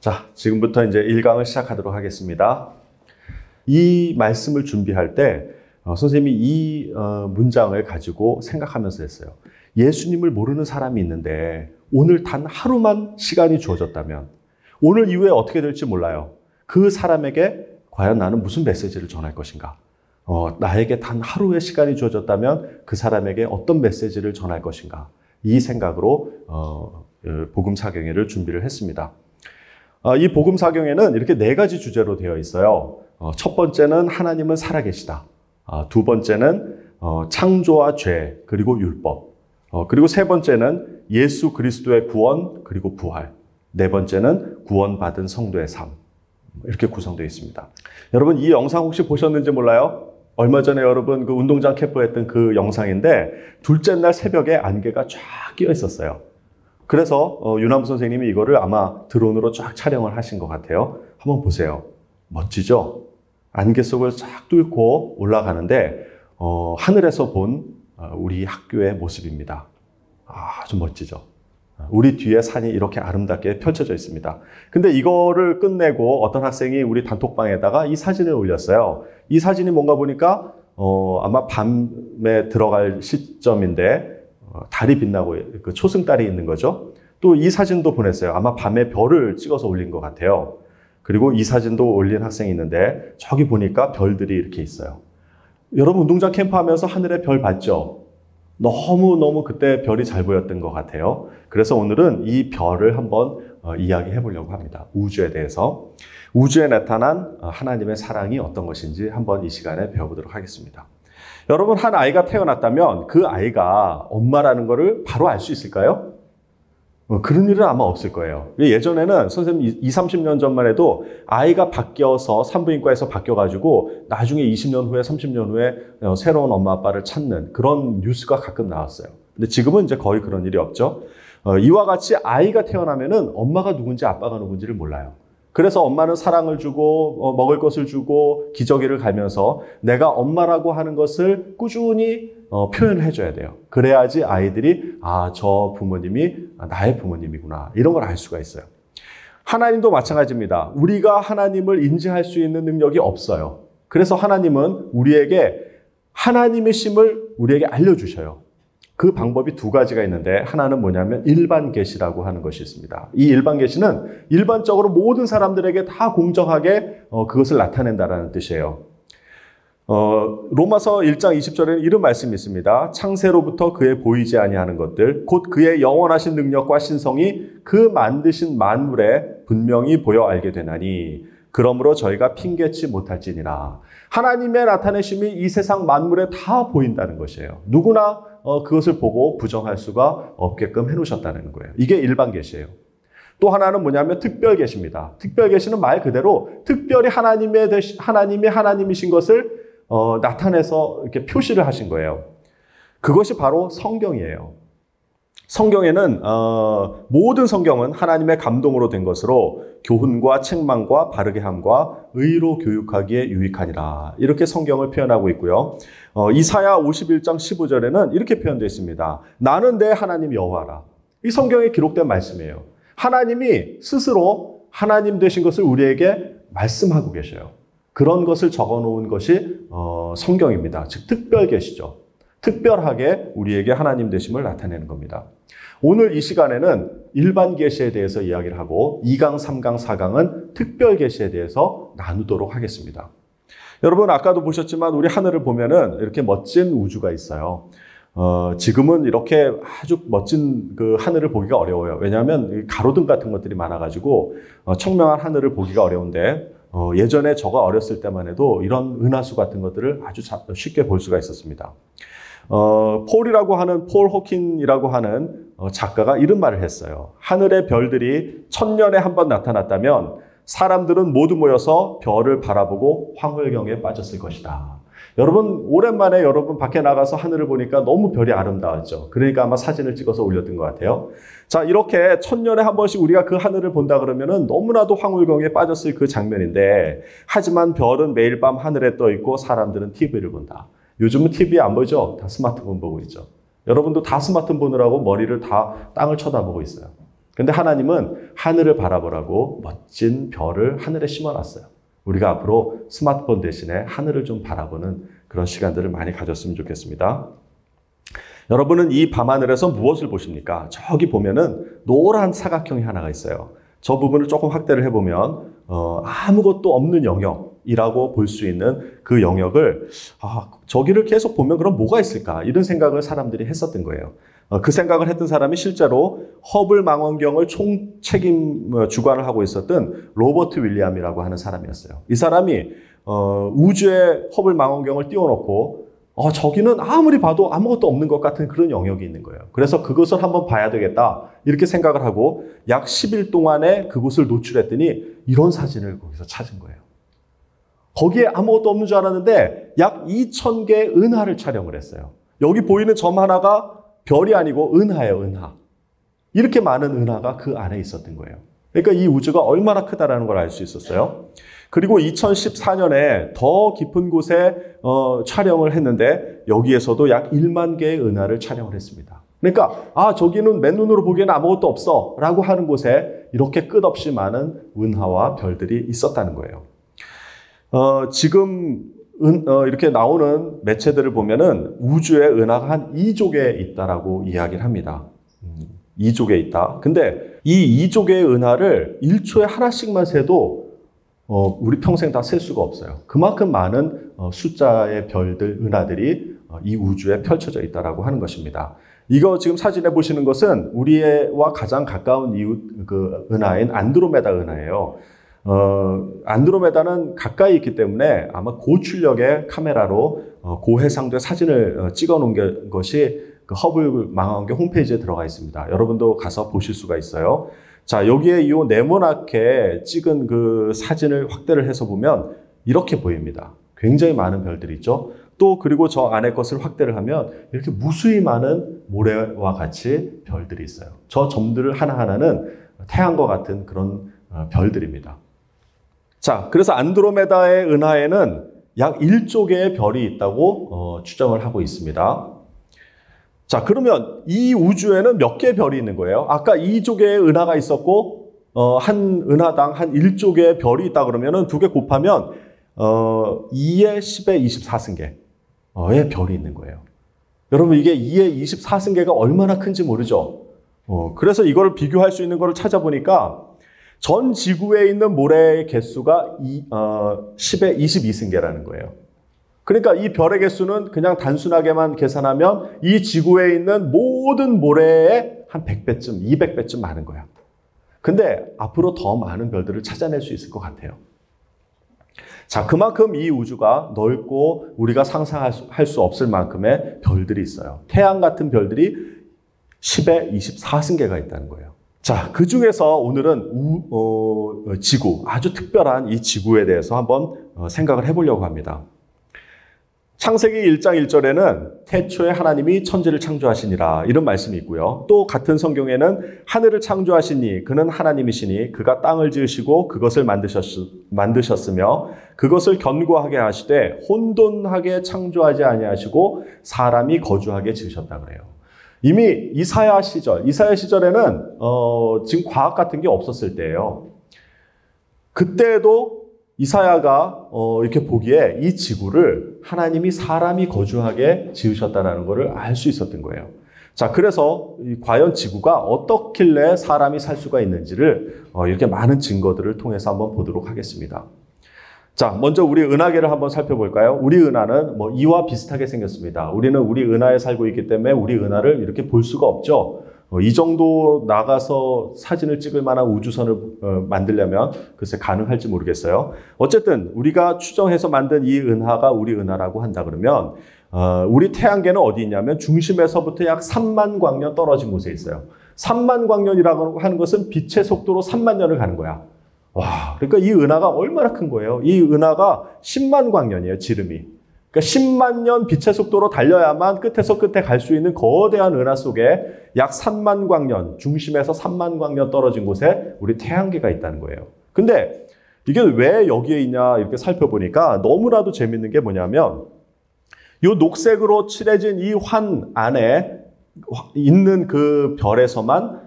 자, 지금부터 이제 1강을 시작하도록 하겠습니다. 이 말씀을 준비할 때 선생님이 이 문장을 가지고 생각하면서 했어요. 예수님을 모르는 사람이 있는데 오늘 단 하루만 시간이 주어졌다면 오늘 이후에 어떻게 될지 몰라요. 그 사람에게 과연 나는 무슨 메시지를 전할 것인가? 나에게 단 하루의 시간이 주어졌다면 그 사람에게 어떤 메시지를 전할 것인가? 이 생각으로 복음사경회를 준비를 했습니다. 이 복음사경회는 이렇게 4가지 주제로 되어 있어요. 첫 번째는 하나님은 살아계시다. 두 번째는 창조와 죄, 그리고 율법. 그리고 세 번째는 예수 그리스도의 구원, 그리고 부활. 네 번째는 구원받은 성도의 삶. 이렇게 구성되어 있습니다. 여러분, 이 영상 혹시 보셨는지 몰라요? 얼마 전에 여러분 그 운동장 캠프 했던 그 영상인데 둘째 날 새벽에 안개가 쫙 끼어 있었어요. 그래서 윤남부 선생님이 이거를 아마 드론으로 쫙 촬영을 하신 것 같아요. 한번 보세요. 멋지죠? 안개 속을 쫙 뚫고 올라가는데 하늘에서 본 우리 학교의 모습입니다. 아주 멋지죠? 우리 뒤에 산이 이렇게 아름답게 펼쳐져 있습니다. 근데 이거를 끝내고 어떤 학생이 우리 단톡방에다가 이 사진을 올렸어요. 이 사진이 뭔가 보니까 아마 밤에 들어갈 시점인데 달이 빛나고 그 초승달이 있는 거죠. 또 이 사진도 보냈어요. 아마 밤에 별을 찍어서 올린 것 같아요. 그리고 이 사진도 올린 학생이 있는데 저기 보니까 별들이 이렇게 있어요. 여러분 운동장 캠프 하면서 하늘에 별 봤죠? 너무너무 그때 별이 잘 보였던 것 같아요. 그래서 오늘은 이 별을 한번 이야기해 보려고 합니다. 우주에 대해서. 우주에 나타난 하나님의 사랑이 어떤 것인지 한번 이 시간에 배워보도록 하겠습니다. 여러분, 한 아이가 태어났다면 그 아이가 엄마라는 것을 바로 알 수 있을까요? 그런 일은 아마 없을 거예요. 예전에는 선생님 20-30년 전만 해도 아이가 바뀌어서 산부인과에서 바뀌어가지고 나중에 20년 후에 30년 후에 새로운 엄마 아빠를 찾는 그런 뉴스가 가끔 나왔어요. 근데 지금은 이제 거의 그런 일이 없죠. 이와 같이 아이가 태어나면은 엄마가 누군지 아빠가 누군지를 몰라요. 그래서 엄마는 사랑을 주고 먹을 것을 주고 기저귀를 갈면서 내가 엄마라고 하는 것을 꾸준히 표현을 해줘야 돼요. 그래야지 아이들이 저 부모님이 나의 부모님이구나 이런 걸 알 수가 있어요. 하나님도 마찬가지입니다. 우리가 하나님을 인지할 수 있는 능력이 없어요. 그래서 하나님은 우리에게 하나님의 심을 우리에게 알려주셔요. 그 방법이 2가지가 있는데 하나는 뭐냐면 일반 계시라고 하는 것이 있습니다. 이 일반 계시는 일반적으로 모든 사람들에게 다 공정하게 그것을 나타낸다라는 뜻이에요. 로마서 1장 20절에는 이런 말씀이 있습니다. 창세로부터 그의 보이지 아니하는 것들 곧 그의 영원하신 능력과 신성이 그 만드신 만물에 분명히 보여 알게 되나니 그러므로 저희가 핑계치 못할지니라. 하나님의 나타내심이 이 세상 만물에 다 보인다는 것이에요. 누구나 그것을 보고 부정할 수가 없게끔 해놓으셨다는 거예요. 이게 일반 계시예요. 또 하나는 뭐냐면 특별 계시입니다. 특별 계시는 말 그대로 특별히 하나님이 하나님이신 것을 나타내서 이렇게 표시를 하신 거예요. 그것이 바로 성경이에요. 성경에는 모든 성경은 하나님의 감동으로 된 것으로 교훈과 책망과 바르게 함과 의로 교육하기에 유익하니라. 이렇게 성경을 표현하고 있고요. 이사야 51장 15절에는 이렇게 표현되어 있습니다. 나는 내 하나님 여호와라. 이 성경에 기록된 말씀이에요. 하나님이 스스로 하나님 되신 것을 우리에게 말씀하고 계셔요. 그런 것을 적어놓은 것이 성경입니다. 즉 특별 계시죠. 특별하게 우리에게 하나님 되심을 나타내는 겁니다. 오늘 이 시간에는 일반 계시에 대해서 이야기를 하고 2강, 3강, 4강은 특별 계시에 대해서 나누도록 하겠습니다. 여러분 아까도 보셨지만 우리 하늘을 보면은 이렇게 멋진 우주가 있어요. 지금은 이렇게 아주 멋진 그 하늘을 보기가 어려워요. 왜냐하면 가로등 같은 것들이 많아가지고 청명한 하늘을 보기가 어려운데 예전에 저가 어렸을 때만 해도 이런 은하수 같은 것들을 아주 쉽게 볼 수가 있었습니다. 폴 호킨이라고 하는 작가가 이런 말을 했어요. 하늘의 별들이 1000년에 한 번 나타났다면 사람들은 모두 모여서 별을 바라보고 황홀경에 빠졌을 것이다. 여러분, 오랜만에 여러분 밖에 나가서 하늘을 보니까 너무 별이 아름다웠죠. 그러니까 아마 사진을 찍어서 올렸던 것 같아요. 자, 이렇게 천년에 한 번씩 우리가 그 하늘을 본다 그러면은 너무나도 황홀경에 빠졌을 그 장면인데, 하지만 별은 매일 밤 하늘에 떠 있고 사람들은 TV를 본다. 요즘은 TV 안 보죠? 다 스마트폰 보고 있죠. 여러분도 다 스마트폰 보느라고 머리를 다 땅을 쳐다보고 있어요. 근데 하나님은 하늘을 바라보라고 멋진 별을 하늘에 심어놨어요. 우리가 앞으로 스마트폰 대신에 하늘을 좀 바라보는 그런 시간들을 많이 가졌으면 좋겠습니다. 여러분은 이 밤하늘에서 무엇을 보십니까? 저기 보면은 노란 사각형이 하나가 있어요. 저 부분을 조금 확대를 해보면 아무것도 없는 영역이라고 볼 수 있는 그 영역을 저기를 계속 보면 그럼 뭐가 있을까? 이런 생각을 사람들이 했었던 거예요. 그 생각을 했던 사람이 실제로 허블 망원경을 총책임 주관을 하고 있었던 로버트 윌리엄이라고 하는 사람이었어요. 이 사람이 우주에 허블 망원경을 띄워놓고 저기는 아무리 봐도 아무것도 없는 것 같은 그런 영역이 있는 거예요. 그래서 그것을 한번 봐야 되겠다 이렇게 생각을 하고 약 10일 동안에 그곳을 노출했더니 이런 사진을 거기서 찾은 거예요. 거기에 아무것도 없는 줄 알았는데 약 2,000개의 은하를 촬영을 했어요. 여기 보이는 점 하나가 별이 아니고 은하예요, 은하. 이렇게 많은 은하가 그 안에 있었던 거예요. 그러니까 이 우주가 얼마나 크다라는 걸 알 수 있었어요. 그리고 2014년에 더 깊은 곳에 촬영을 했는데 여기에서도 약 1만 개의 은하를 촬영을 했습니다. 그러니까 저기는 맨눈으로 보기에는 아무것도 없어 라고 하는 곳에 이렇게 끝없이 많은 은하와 별들이 있었다는 거예요. 지금 이렇게 나오는 매체들을 보면은 우주에 은하가 한 2조 개 있다라고 이야기를 합니다. 2조 개 있다. 근데 이 2조 개의 은하를 1초에 하나씩만 세도 우리 평생 다 셀 수가 없어요. 그만큼 많은 숫자의 별들, 은하들이 이 우주에 펼쳐져 있다라고 하는 것입니다. 이거 지금 사진에 보시는 것은 우리와 가장 가까운 이웃 그 은하인 안드로메다 은하예요. 안드로메다는 가까이 있기 때문에 아마 고출력의 카메라로 고해상도의 사진을 찍어 놓은 것이 그 허블 망원경 홈페이지에 들어가 있습니다. 여러분도 가서 보실 수가 있어요. 자, 여기에 이 네모나게 찍은 그 사진을 확대를 해서 보면 이렇게 보입니다. 굉장히 많은 별들이 있죠. 또 그리고 저 안에 것을 확대를 하면 이렇게 무수히 많은 모래와 같이 별들이 있어요. 저 점들 하나하나는 태양과 같은 그런 별들입니다. 자, 그래서 안드로메다의 은하에는 약 1조 개의 별이 있다고 추정을 하고 있습니다. 자, 그러면 이 우주에는 몇 개의 별이 있는 거예요? 아까 2조 개의 은하가 있었고 한 은하당 한 1조 개의 별이 있다 그러면은 두 개 곱하면 2의 10의 24승계의 별이 있는 거예요. 여러분, 이게 2의 24승계가 얼마나 큰지 모르죠? 그래서 이걸 비교할 수 있는 거를 찾아보니까 전 지구에 있는 모래의 개수가 10의 22승계라는 거예요. 그러니까 이 별의 개수는 그냥 단순하게만 계산하면 이 지구에 있는 모든 모래의 한 100배쯤, 200배쯤 많은 거야. 근데 앞으로 더 많은 별들을 찾아낼 수 있을 것 같아요. 자, 그만큼 이 우주가 넓고 우리가 상상할 수 없을 만큼의 별들이 있어요. 태양 같은 별들이 10의 24승계가 있다는 거예요. 자, 그 중에서 오늘은 지구, 아주 특별한 이 지구에 대해서 한번 생각을 해보려고 합니다. 창세기 1장 1절에는 태초에 하나님이 천지를 창조하시니라 이런 말씀이 있고요. 또 같은 성경에는 하늘을 창조하시니 그는 하나님이시니 그가 땅을 지으시고 그것을 만드셨으며 그것을 견고하게 하시되 혼돈하게 창조하지 아니하시고 사람이 거주하게 지으셨다 그래요. 이미 이사야 시절에는 지금 과학 같은 게 없었을 때예요. 그때도 이사야가 이렇게 보기에 이 지구를 하나님이 사람이 거주하게 지으셨다는 것을 알 수 있었던 거예요. 자, 그래서 과연 지구가 어떻길래 사람이 살 수가 있는지를 이렇게 많은 증거들을 통해서 한번 보도록 하겠습니다. 자, 먼저 우리 은하계를 한번 살펴볼까요? 우리 은하는 이와 비슷하게 생겼습니다. 우리는 우리 은하에 살고 있기 때문에 우리 은하를 이렇게 볼 수가 없죠. 이 정도 나가서 사진을 찍을 만한 우주선을 만들려면 글쎄 가능할지 모르겠어요. 어쨌든 우리가 추정해서 만든 이 은하가 우리 은하라고 한다 그러면 우리 태양계는 어디 있냐면 중심에서부터 약 3만 광년 떨어진 곳에 있어요. 3만 광년이라고 하는 것은 빛의 속도로 3만 년을 가는 거야. 와, 그러니까 이 은하가 얼마나 큰 거예요. 이 은하가 10만 광년이에요, 지름이. 그러니까 10만 년 빛의 속도로 달려야만 끝에서 끝에 갈 수 있는 거대한 은하 속에 약 3만 광년, 중심에서 3만 광년 떨어진 곳에 우리 태양계가 있다는 거예요. 근데 이게 왜 여기에 있냐 이렇게 살펴보니까 너무나도 재밌는 게 뭐냐면 이 녹색으로 칠해진 이 환 안에 있는 그 별에서만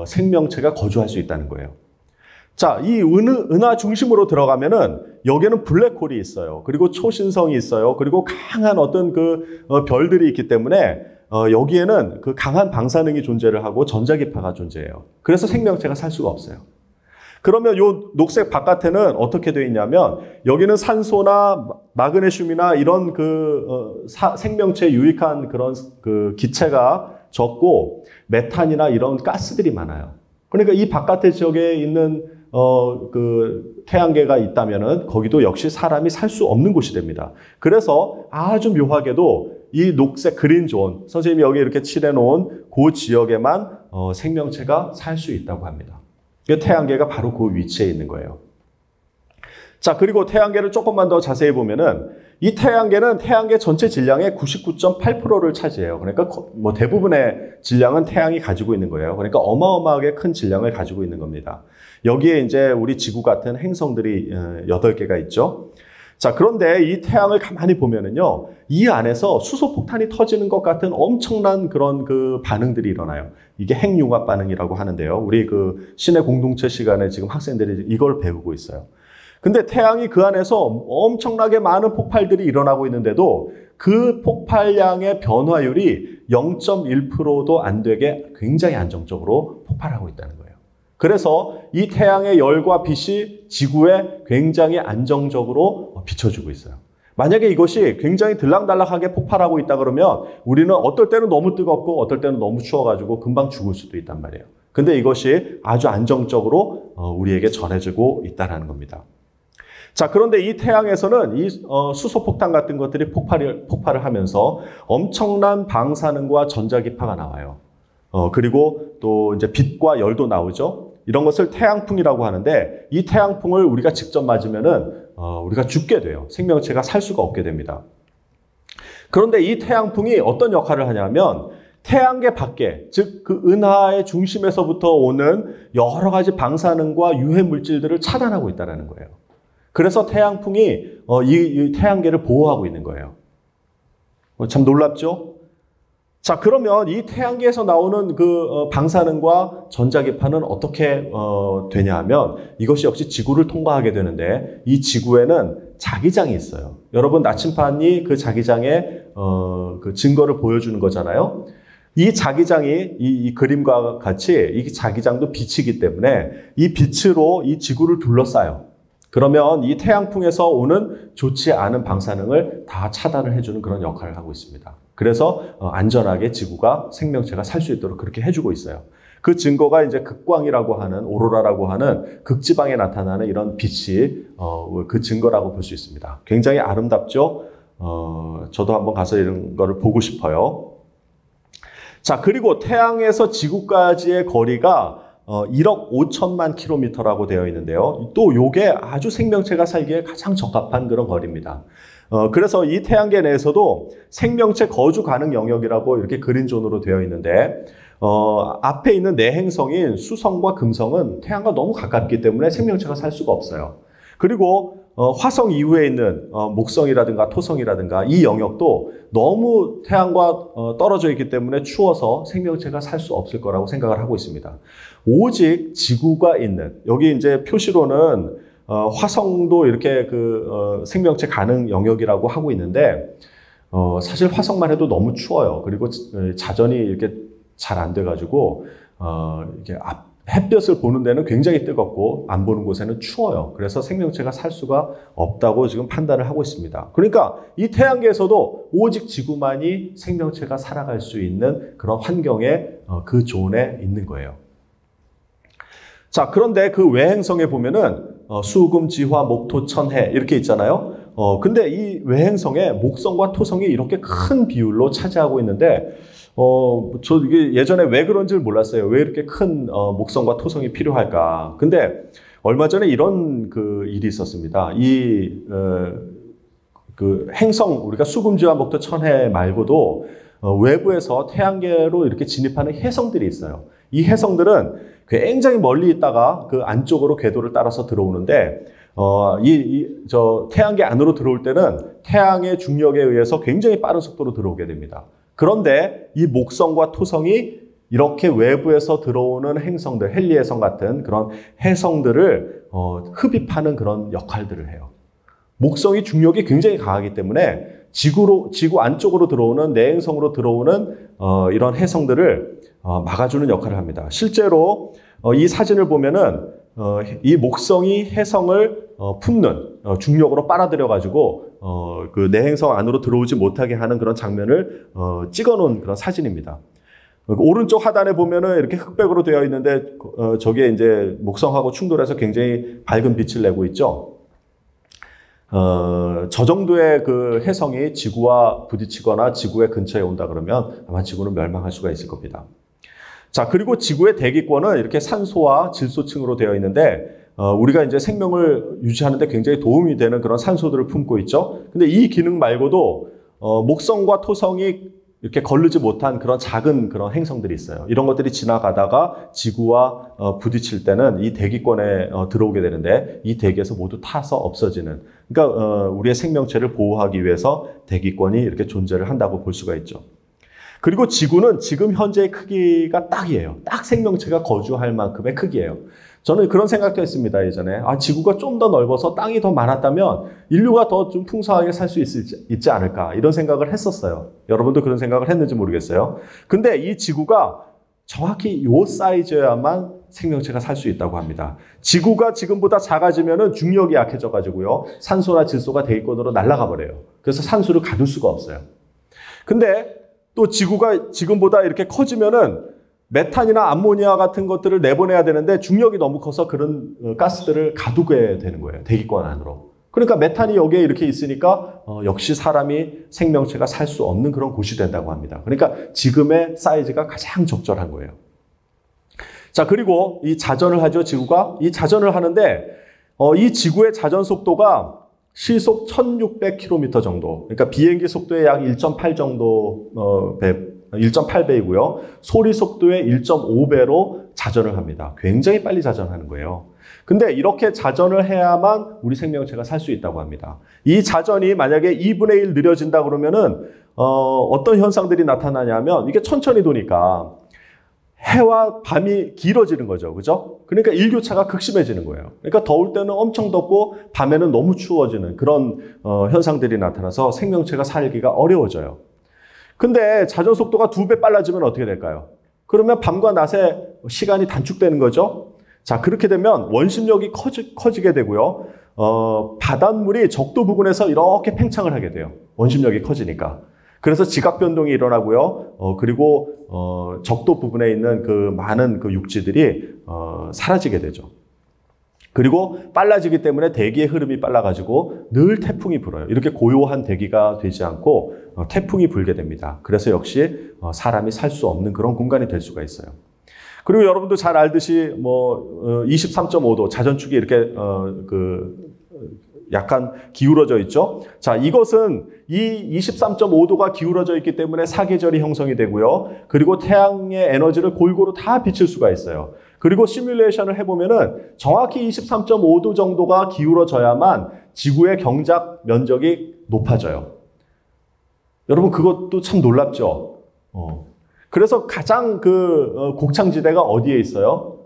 생명체가 거주할 수 있다는 거예요. 자, 이 은하 중심으로 들어가면은 여기에는 블랙홀이 있어요. 그리고 초신성이 있어요. 그리고 강한 어떤 그 별들이 있기 때문에 여기에는 그 강한 방사능이 존재를 하고 전자기파가 존재해요. 그래서 생명체가 살 수가 없어요. 그러면 요 녹색 바깥에는 어떻게 되어 있냐면 여기는 산소나 마그네슘이나 이런 생명체에 유익한 그런 그 기체가 적고 메탄이나 이런 가스들이 많아요. 그러니까 이 바깥의 지역에 있는 그 태양계가 있다면은 거기도 역시 사람이 살 수 없는 곳이 됩니다. 그래서 아주 묘하게도 이 녹색 그린존, 선생님이 여기 이렇게 칠해 놓은 그 지역에만 생명체가 살 수 있다고 합니다. 태양계가 바로 그 위치에 있는 거예요. 자, 그리고 태양계를 조금만 더 자세히 보면은 이 태양계는 태양계 전체 질량의 99.8%를 차지해요. 그러니까 뭐 대부분의 질량은 태양이 가지고 있는 거예요. 그러니까 어마어마하게 큰 질량을 가지고 있는 겁니다. 여기에 이제 우리 지구 같은 행성들이 8개가 있죠. 자, 그런데 이 태양을 가만히 보면은요, 이 안에서 수소폭탄이 터지는 것 같은 엄청난 그런 그 반응들이 일어나요. 이게 핵융합 반응이라고 하는데요. 우리 그 신의 공동체 시간에 지금 학생들이 이걸 배우고 있어요. 근데 태양이 그 안에서 엄청나게 많은 폭발들이 일어나고 있는데도 그 폭발량의 변화율이 0.1%도 안 되게 굉장히 안정적으로 폭발하고 있다는 거예요. 그래서 이 태양의 열과 빛이 지구에 굉장히 안정적으로 비춰주고 있어요. 만약에 이것이 굉장히 들락달락하게 폭발하고 있다 그러면 우리는 어떨 때는 너무 뜨겁고 어떨 때는 너무 추워가지고 금방 죽을 수도 있단 말이에요. 근데 이것이 아주 안정적으로 우리에게 전해지고 있다는 겁니다. 자, 그런데 이 태양에서는 이 수소폭탄 같은 것들이 폭발을 하면서 엄청난 방사능과 전자기파가 나와요. 그리고 또 이제 빛과 열도 나오죠. 이런 것을 태양풍이라고 하는데 이 태양풍을 우리가 직접 맞으면은 우리가 죽게 돼요. 생명체가 살 수가 없게 됩니다. 그런데 이 태양풍이 어떤 역할을 하냐면 태양계 밖에, 즉 그 은하의 중심에서부터 오는 여러 가지 방사능과 유해 물질들을 차단하고 있다는 거예요. 그래서 태양풍이 이 태양계를 보호하고 있는 거예요. 참 놀랍죠? 자, 그러면 이 태양계에서 나오는 그 방사능과 전자기파는 어떻게 되냐 하면 이것이 역시 지구를 통과하게 되는데 이 지구에는 자기장이 있어요. 여러분 나침반이 그 자기장의 그 증거를 보여주는 거잖아요. 이 자기장이 이 그림과 같이 이 자기장도 빛이기 때문에 이 빛으로 이 지구를 둘러싸요. 그러면 이 태양풍에서 오는 좋지 않은 방사능을 다 차단을 해주는 그런 역할을 하고 있습니다. 그래서 안전하게 지구가 생명체가 살 수 있도록 그렇게 해주고 있어요. 그 증거가 이제 극광이라고 하는 오로라라고 하는 극지방에 나타나는 이런 빛이 그 증거라고 볼 수 있습니다. 굉장히 아름답죠? 저도 한번 가서 이런 거를 보고 싶어요. 자, 그리고 태양에서 지구까지의 거리가 1억 5천만 킬로미터라고 되어 있는데요. 또 요게 아주 생명체가 살기에 가장 적합한 그런 거리입니다. 그래서 이 태양계 내에서도 생명체 거주 가능 영역이라고 이렇게 그린존으로 되어 있는데 앞에 있는 네 행성인 수성과 금성은 태양과 너무 가깝기 때문에 생명체가 살 수가 없어요. 그리고 화성 이후에 있는 목성이라든가 토성이라든가 이 영역도 너무 태양과 떨어져 있기 때문에 추워서 생명체가 살 수 없을 거라고 생각을 하고 있습니다. 오직 지구가 있는, 여기 이제 표시로는 화성도 이렇게 생명체 가능 영역이라고 하고 있는데 사실 화성만 해도 너무 추워요. 그리고 자전이 이렇게 잘 안 돼가지고 이렇게 햇볕을 보는 데는 굉장히 뜨겁고 안 보는 곳에는 추워요. 그래서 생명체가 살 수가 없다고 지금 판단을 하고 있습니다. 그러니까 이 태양계에서도 오직 지구만이 생명체가 살아갈 수 있는 그런 환경에 그 존에 있는 거예요. 자, 그런데 그 외행성에 보면은 수금, 지화, 목, 토, 천, 해 이렇게 있잖아요. 근데 이 외행성에 목성과 토성이 이렇게 큰 비율로 차지하고 있는데 저 이게 예전에 왜 그런지를 몰랐어요. 왜 이렇게 큰 목성과 토성이 필요할까? 근데 얼마 전에 이런 일이 있었습니다. 그 행성, 우리가 수금지와 목도 천해 말고도 외부에서 태양계로 이렇게 진입하는 혜성들이 있어요. 이 혜성들은 굉장히 멀리 있다가 그 안쪽으로 궤도를 따라서 들어오는데, 태양계 안으로 들어올 때는 태양의 중력에 의해서 굉장히 빠른 속도로 들어오게 됩니다. 그런데 이 목성과 토성이 이렇게 외부에서 들어오는 행성들, 헨리해성 같은 그런 해성들을 흡입하는 그런 역할들을 해요. 목성이 중력이 굉장히 강하기 때문에 지구 안쪽으로 들어오는 내행성으로 들어오는 이런 해성들을 막아주는 역할을 합니다. 실제로 이 사진을 보면은 이 목성이 해성을 품는 중력으로 빨아들여 가지고 그 내행성 안으로 들어오지 못하게 하는 그런 장면을 찍어놓은 그런 사진입니다. 오른쪽 하단에 보면은 이렇게 흑백으로 되어 있는데 저게 이제 목성하고 충돌해서 굉장히 밝은 빛을 내고 있죠. 저 정도의 그 해성이 지구와 부딪히거나 지구의 근처에 온다 그러면 아마 지구는 멸망할 수가 있을 겁니다. 자, 그리고 지구의 대기권은 이렇게 산소와 질소층으로 되어 있는데 우리가 이제 생명을 유지하는 데 굉장히 도움이 되는 그런 산소들을 품고 있죠. 근데 이 기능 말고도 목성과 토성이 이렇게 거르지 못한 그런 작은 그런 행성들이 있어요. 이런 것들이 지나가다가 지구와 부딪힐 때는 이 대기권에 들어오게 되는데 이 대기에서 모두 타서 없어지는, 그러니까 우리의 생명체를 보호하기 위해서 대기권이 이렇게 존재를 한다고 볼 수가 있죠. 그리고 지구는 지금 현재의 크기가 딱이에요. 딱 생명체가 거주할 만큼의 크기예요. 저는 그런 생각도 했습니다, 예전에. 지구가 좀 더 넓어서 땅이 더 많았다면 인류가 더 좀 풍성하게 살 수 있지 않을까, 이런 생각을 했었어요. 여러분도 그런 생각을 했는지 모르겠어요. 근데 이 지구가 정확히 이 사이즈여야만 생명체가 살 수 있다고 합니다. 지구가 지금보다 작아지면은 중력이 약해져 가지고요, 산소나 질소가 대기권으로 날아가 버려요. 그래서 산소를 가둘 수가 없어요. 근데 또 지구가 지금보다 이렇게 커지면은 메탄이나 암모니아 같은 것들을 내보내야 되는데 중력이 너무 커서 그런 가스들을 가두게 되는 거예요. 대기권 안으로. 그러니까 메탄이 여기에 이렇게 있으니까 역시 사람이 생명체가 살 수 없는 그런 곳이 된다고 합니다. 그러니까 지금의 사이즈가 가장 적절한 거예요. 자, 그리고 이 자전을 하죠, 지구가. 이 자전을 하는데 이 지구의 자전 속도가 시속 1600km 정도. 그러니까 비행기 속도의 약 1.8 정도 1.8배이고요. 소리 속도의 1.5배로 자전을 합니다. 굉장히 빨리 자전하는 거예요. 근데 이렇게 자전을 해야만 우리 생명체가 살 수 있다고 합니다. 이 자전이 만약에 2분의 1 느려진다 그러면은 어떤 현상들이 나타나냐면, 이게 천천히 도니까 해와 밤이 길어지는 거죠. 그죠? 그러니까 일교차가 극심해지는 거예요. 그러니까 더울 때는 엄청 덥고 밤에는 너무 추워지는 그런 현상들이 나타나서 생명체가 살기가 어려워져요. 근데 자전 속도가 2배 빨라지면 어떻게 될까요? 그러면 밤과 낮의 시간이 단축되는 거죠. 자, 그렇게 되면 원심력이 커지게 되고요. 바닷물이 적도 부근에서 이렇게 팽창을 하게 돼요. 원심력이 커지니까. 그래서 지각 변동이 일어나고요. 그리고 적도 부분에 있는 그 많은 그 육지들이 사라지게 되죠. 그리고 빨라지기 때문에 대기의 흐름이 빨라가지고 늘 태풍이 불어요. 이렇게 고요한 대기가 되지 않고 태풍이 불게 됩니다. 그래서 역시 사람이 살 수 없는 그런 공간이 될 수가 있어요. 그리고 여러분도 잘 알듯이 23.5도 자전축이 이렇게 약간 기울어져 있죠. 자, 이것은 이 23.5도가 기울어져 있기 때문에 사계절이 형성이 되고요. 그리고 태양의 에너지를 골고루 다 비칠 수가 있어요. 그리고 시뮬레이션을 해보면은 정확히 23.5도 정도가 기울어져야만 지구의 경작 면적이 높아져요. 여러분, 그것도 참 놀랍죠? 그래서 가장 곡창지대가 어디에 있어요?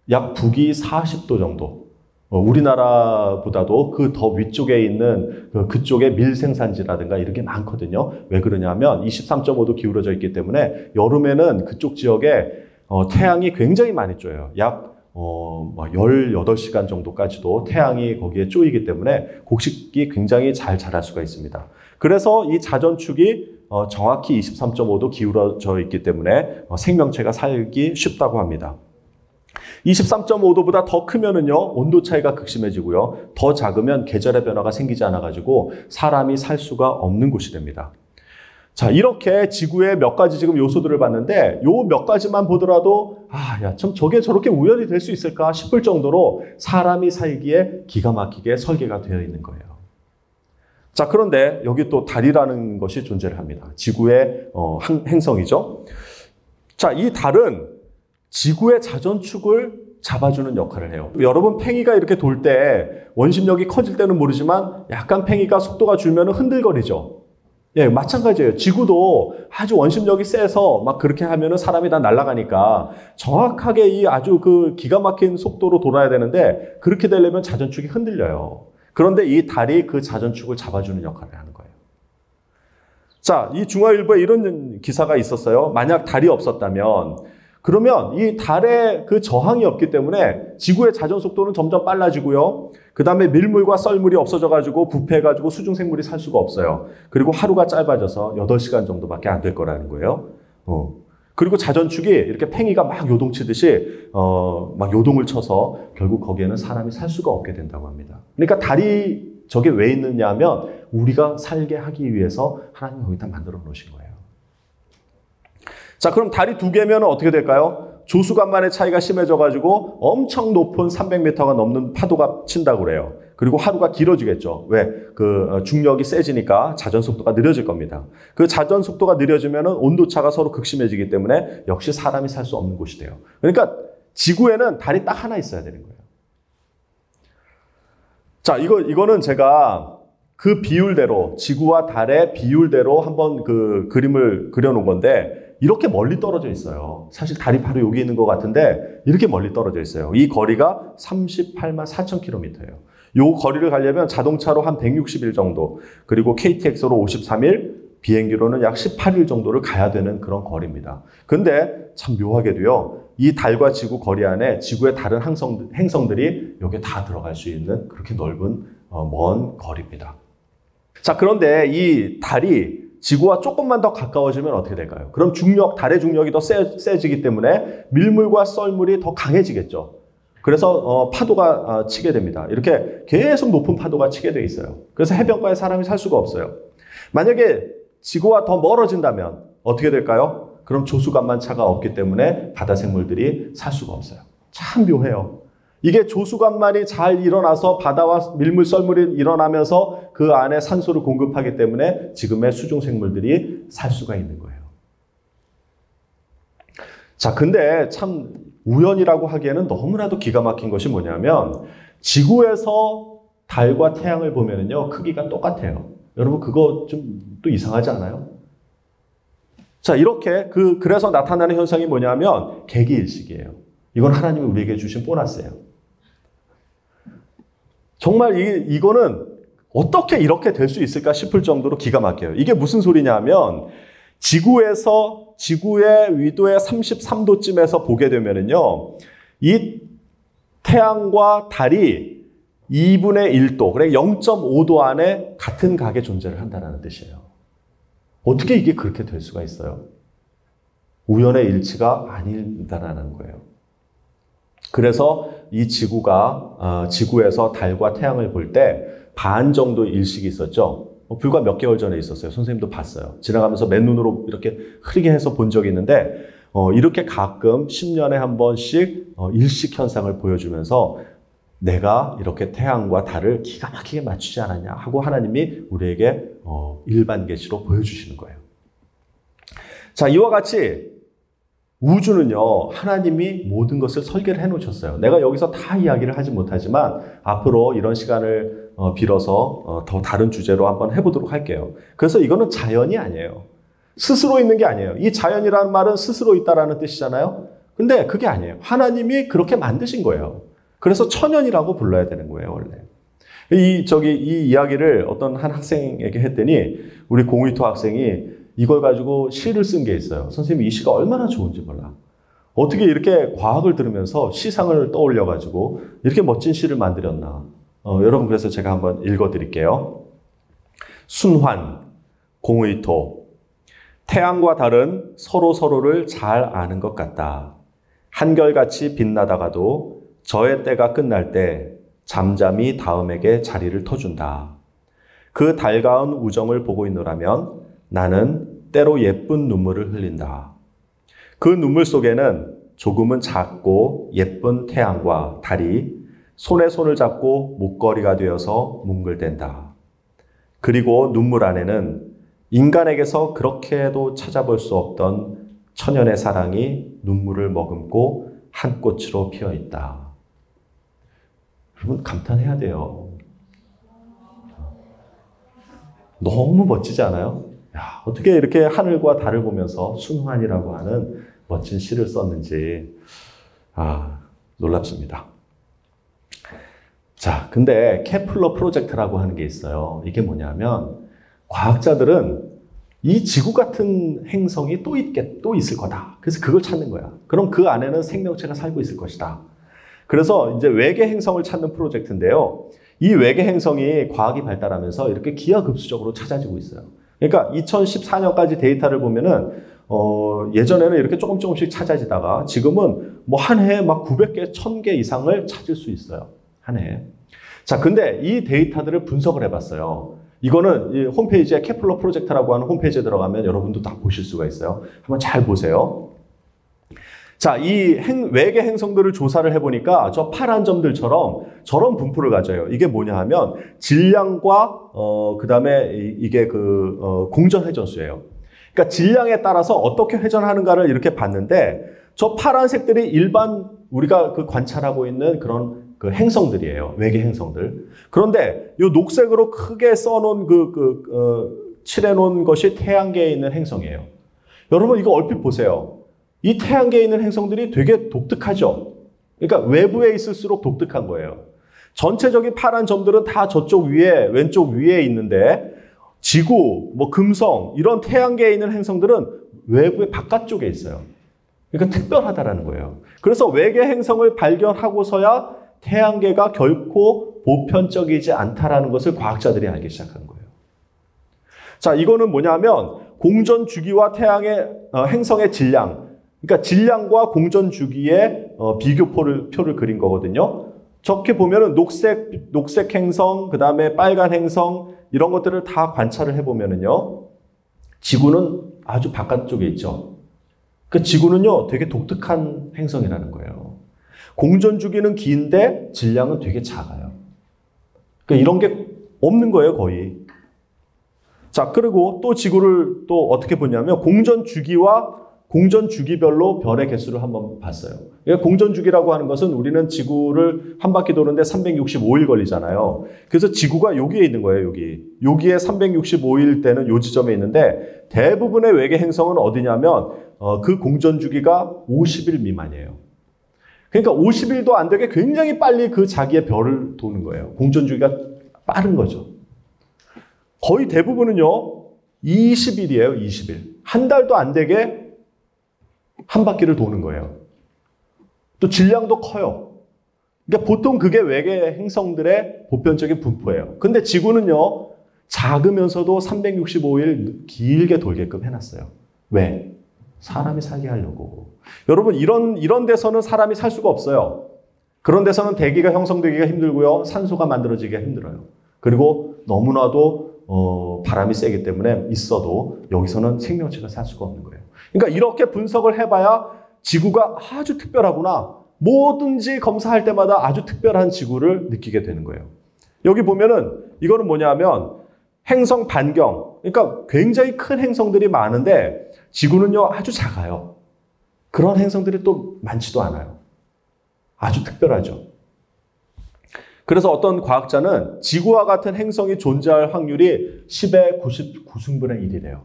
약 북위 40도 정도. 우리나라보다도 그 더 위쪽에 있는 그쪽에 밀생산지라든가 이런 게 많거든요. 왜 그러냐면 23.5도 기울어져 있기 때문에 여름에는 그쪽 지역에 태양이 굉장히 많이 쪼여요. 약 18시간 정도까지도 태양이 거기에 쪼이기 때문에 곡식이 굉장히 잘 자랄 수가 있습니다. 그래서 이 자전축이 정확히 23.5도 기울어져 있기 때문에 생명체가 살기 쉽다고 합니다. 23.5도보다 더 크면은요, 온도 차이가 극심해지고요. 더 작으면 계절의 변화가 생기지 않아가지고 사람이 살 수가 없는 곳이 됩니다. 자, 이렇게 지구의 몇 가지 지금 요소들을 봤는데, 요 몇 가지만 보더라도, 참 저게 저렇게 우연히 될 수 있을까 싶을 정도로 사람이 살기에 기가 막히게 설계가 되어 있는 거예요. 자, 그런데 여기 또 달이라는 것이 존재를 합니다. 지구의 행성이죠. 자, 이 달은 지구의 자전축을 잡아주는 역할을 해요. 여러분, 팽이가 이렇게 돌 때 원심력이 커질 때는 모르지만 약간 팽이가 속도가 줄면 흔들거리죠. 예, 마찬가지예요. 지구도 아주 원심력이 세서 막 그렇게 하면은 사람이 다 날아가니까 정확하게 이 아주 그 기가 막힌 속도로 돌아야 되는데 그렇게 되려면 자전축이 흔들려요. 그런데 이 달이 그 자전축을 잡아주는 역할을 하는 거예요. 자, 이 중화일보에 이런 기사가 있었어요. 만약 달이 없었다면 그러면 이 달에 그 저항이 없기 때문에 지구의 자전 속도는 점점 빨라지고요. 그 다음에 밀물과 썰물이 없어져가지고 부패해가지고 수중생물이 살 수가 없어요. 그리고 하루가 짧아져서 8시간 정도밖에 안 될 거라는 거예요. 그리고 자전축이 이렇게 팽이가 막 요동치듯이 막 요동을 쳐서 결국 거기에는 사람이 살 수가 없게 된다고 합니다. 그러니까 달이 저게 왜 있느냐 하면 우리가 살게 하기 위해서 하나님이 거기다 만들어 놓으신 거예요. 자, 그럼 달이 2개면 어떻게 될까요? 조수간만의 차이가 심해져가지고 엄청 높은 300m가 넘는 파도가 친다고 그래요. 그리고 하루가 길어지겠죠. 왜? 그 중력이 세지니까 자전 속도가 느려질 겁니다. 그 자전 속도가 느려지면 온도차가 서로 극심해지기 때문에 역시 사람이 살 수 없는 곳이 돼요. 그러니까 지구에는 달이 딱 하나 있어야 되는 거예요. 자, 이거는 제가 그 비율대로, 지구와 달의 비율대로 한번 그 그림을 그려놓은 건데, 이렇게 멀리 떨어져 있어요. 사실 달이 바로 여기 있는 것 같은데, 이렇게 멀리 떨어져 있어요. 이 거리가 38만 4천 킬로미터예요. 요 거리를 가려면 자동차로 한 160일 정도, 그리고 KTX로 53일, 비행기로는 약 18일 정도를 가야 되는 그런 거리입니다. 근데 참 묘하게도요, 이 달과 지구 거리 안에 지구의 다른 행성들이 여기에 다 들어갈 수 있는 그렇게 넓은 먼 거리입니다. 자, 그런데 이 달이 지구와 조금만 더 가까워지면 어떻게 될까요? 그럼 달의 중력이 더 세지기 때문에 밀물과 썰물이 더 강해지겠죠. 그래서 파도가 치게 됩니다. 이렇게 계속 높은 파도가 치게 돼 있어요. 그래서 해변가에 사람이 살 수가 없어요. 만약에 지구와 더 멀어진다면 어떻게 될까요? 그럼 조수간만차가 없기 때문에 바다 생물들이 살 수가 없어요. 참 묘해요. 이게 조수간만이 잘 일어나서 바다와 밀물, 썰물이 일어나면서 그 안에 산소를 공급하기 때문에 지금의 수중생물들이 살 수가 있는 거예요. 자, 근데 참 우연이라고 하기에는 너무나도 기가 막힌 것이 뭐냐면 지구에서 달과 태양을 보면은요, 크기가 똑같아요. 여러분, 그거 좀 또 이상하지 않아요? 자, 이렇게 그래서 나타나는 현상이 뭐냐면 개기일식이에요. 이건 하나님이 우리에게 주신 보너스예요. 정말 이거는 어떻게 이렇게 될 수 있을까 싶을 정도로 기가 막혀요. 이게 무슨 소리냐 하면 지구의 위도의 33도쯤에서 보게 되면은요, 이 태양과 달이 2분의 1도, 그래 0.5도 안에 같은 각의 존재를 한다는 뜻이에요. 어떻게 이게 그렇게 될 수가 있어요? 우연의 일치가 아니다라는 거예요. 그래서 이 지구에서 달과 태양을 볼 때 반 정도 일식이 있었죠. 불과 몇 개월 전에 있었어요. 선생님도 봤어요. 지나가면서 맨눈으로 이렇게 흐리게 해서 본 적이 있는데, 이렇게 가끔 10년에 한 번씩 일식 현상을 보여주면서 내가 이렇게 태양과 달을 기가 막히게 맞추지 않았냐 하고 하나님이 우리에게 일반 계시로 보여주시는 거예요. 자, 이와 같이 우주는요, 하나님이 모든 것을 설계를 해놓으셨어요. 내가 여기서 다 이야기를 하지 못하지만 앞으로 이런 시간을 빌어서 더 다른 주제로 한번 해보도록 할게요. 그래서 이거는 자연이 아니에요. 스스로 있는 게 아니에요. 이 자연이라는 말은 스스로 있다라는 뜻이잖아요. 근데 그게 아니에요. 하나님이 그렇게 만드신 거예요. 그래서 천연이라고 불러야 되는 거예요, 원래. 이 이야기를 어떤 한 학생에게 했더니 우리 공의토 학생이 이걸 가지고 시를 쓴 게 있어요. 선생님, 이 시가 얼마나 좋은지 몰라. 어떻게 이렇게 과학을 들으면서 시상을 떠올려가지고 이렇게 멋진 시를 만들었나. 여러분, 그래서 제가 한번 읽어드릴게요. 순환, 공의토. 태양과 달은 서로를 잘 아는 것 같다. 한결같이 빛나다가도 저의 때가 끝날 때 잠잠히 다음에게 자리를 터준다. 그 달가운 우정을 보고 있노라면 나는 때로 예쁜 눈물을 흘린다. 그 눈물 속에는 조금은 작고 예쁜 태양과 달이 손에 손을 잡고 목걸이가 되어서 뭉글댄다. 그리고 눈물 안에는 인간에게서 그렇게도 찾아볼 수 없던 천연의 사랑이 눈물을 머금고 한 꽃으로 피어 있다. 여러분 감탄해야 돼요. 너무 멋지지 않아요? 야, 어떻게 이렇게 하늘과 달을 보면서 순환이라고 하는 멋진 시를 썼는지 놀랍습니다. 자, 근데 케플러 프로젝트라고 하는 게 있어요. 이게 뭐냐면 과학자들은 이 지구 같은 행성이 또 있을 거다. 그래서 그걸 찾는 거야. 그럼 그 안에는 생명체가 살고 있을 것이다. 그래서 이제 외계 행성을 찾는 프로젝트인데요. 이 외계 행성이 과학이 발달하면서 이렇게 기하급수적으로 찾아지고 있어요. 그러니까 2014년까지 데이터를 보면은 예전에는 이렇게 조금씩 찾아지다가 지금은 뭐 한 해에 막 900개, 1000개 이상을 찾을 수 있어요. 한 해에. 자, 근데 이 데이터들을 분석을 해봤어요. 이거는 이 홈페이지에 케플러 프로젝트라고 하는 홈페이지에 들어가면 여러분도 다 보실 수가 있어요. 한번 잘 보세요. 자, 이 외계 행성들을 조사를 해보니까 저 파란 점들처럼 저런 분포를 가져요. 이게 뭐냐 하면 질량과 그 다음에 이게 공전 회전수예요. 그러니까 질량에 따라서 어떻게 회전하는가를 이렇게 봤는데 저 파란색들이 일반 우리가 관찰하고 있는 그런 행성들이에요. 외계 행성들. 그런데 이 녹색으로 크게 써놓은 칠해놓은 것이 태양계에 있는 행성이에요. 여러분 이거 얼핏 보세요. 이 태양계에 있는 행성들이 되게 독특하죠. 그러니까 외부에 있을수록 독특한 거예요. 전체적인 파란 점들은 다 저쪽 위에, 왼쪽 위에 있는데 지구, 금성 이런 태양계에 있는 행성들은 외부의 바깥쪽에 있어요. 그러니까 특별하다라는 거예요. 그래서 외계 행성을 발견하고서야 태양계가 결코 보편적이지 않다라는 것을 과학자들이 알기 시작한 거예요. 자, 이거는 뭐냐면 공전 주기와 행성의 질량, 그러니까 질량과 공전 주기의 비교표를 그린 거거든요. 저렇게 보면은 녹색 행성, 그 다음에 빨간 행성 이런 것들을 다 관찰을 해보면은요, 지구는 아주 바깥쪽에 있죠. 그 지구는요, 되게 독특한 행성이라는 거예요. 공전 주기는 긴데 질량은 되게 작아요. 그러니까 이런 게 없는 거예요, 거의. 자, 그리고 또 지구를 또 어떻게 보냐면 공전 주기와 공전 주기별로 별의 개수를 한번 봤어요. 그러니까 공전 주기라고 하는 것은 우리는 지구를 한 바퀴 도는데 365일 걸리잖아요. 그래서 지구가 여기에 있는 거예요, 여기에 365일 때는 요 지점에 있는데 대부분의 외계 행성은 어디냐면 그 공전 주기가 50일 미만이에요. 그러니까 50일도 안 되게 굉장히 빨리 그 자기의 별을 도는 거예요. 공전 주기가 빠른 거죠. 거의 대부분은요, 20일이에요, 20일. 한 달도 안 되게 한 바퀴를 도는 거예요. 또 질량도 커요. 그러니까 보통 그게 외계 행성들의 보편적인 분포예요. 근데 지구는요, 작으면서도 365일 길게 돌게끔 해놨어요. 왜? 사람이 살게 하려고. 여러분, 이런 데서는 사람이 살 수가 없어요. 그런 데서는 대기가 형성되기가 힘들고요. 산소가 만들어지기가 힘들어요. 그리고 너무나도 바람이 세기 때문에 있어도 여기서는 생명체가 살 수가 없는 거예요. 그러니까 이렇게 분석을 해봐야 지구가 아주 특별하구나. 뭐든지 검사할 때마다 아주 특별한 지구를 느끼게 되는 거예요. 여기 보면은 이거는 뭐냐면 행성 반경. 그러니까 굉장히 큰 행성들이 많은데 지구는요 아주 작아요. 그런 행성들이 또 많지도 않아요. 아주 특별하죠. 그래서 어떤 과학자는 지구와 같은 행성이 존재할 확률이 10의 99승분의 1이래요.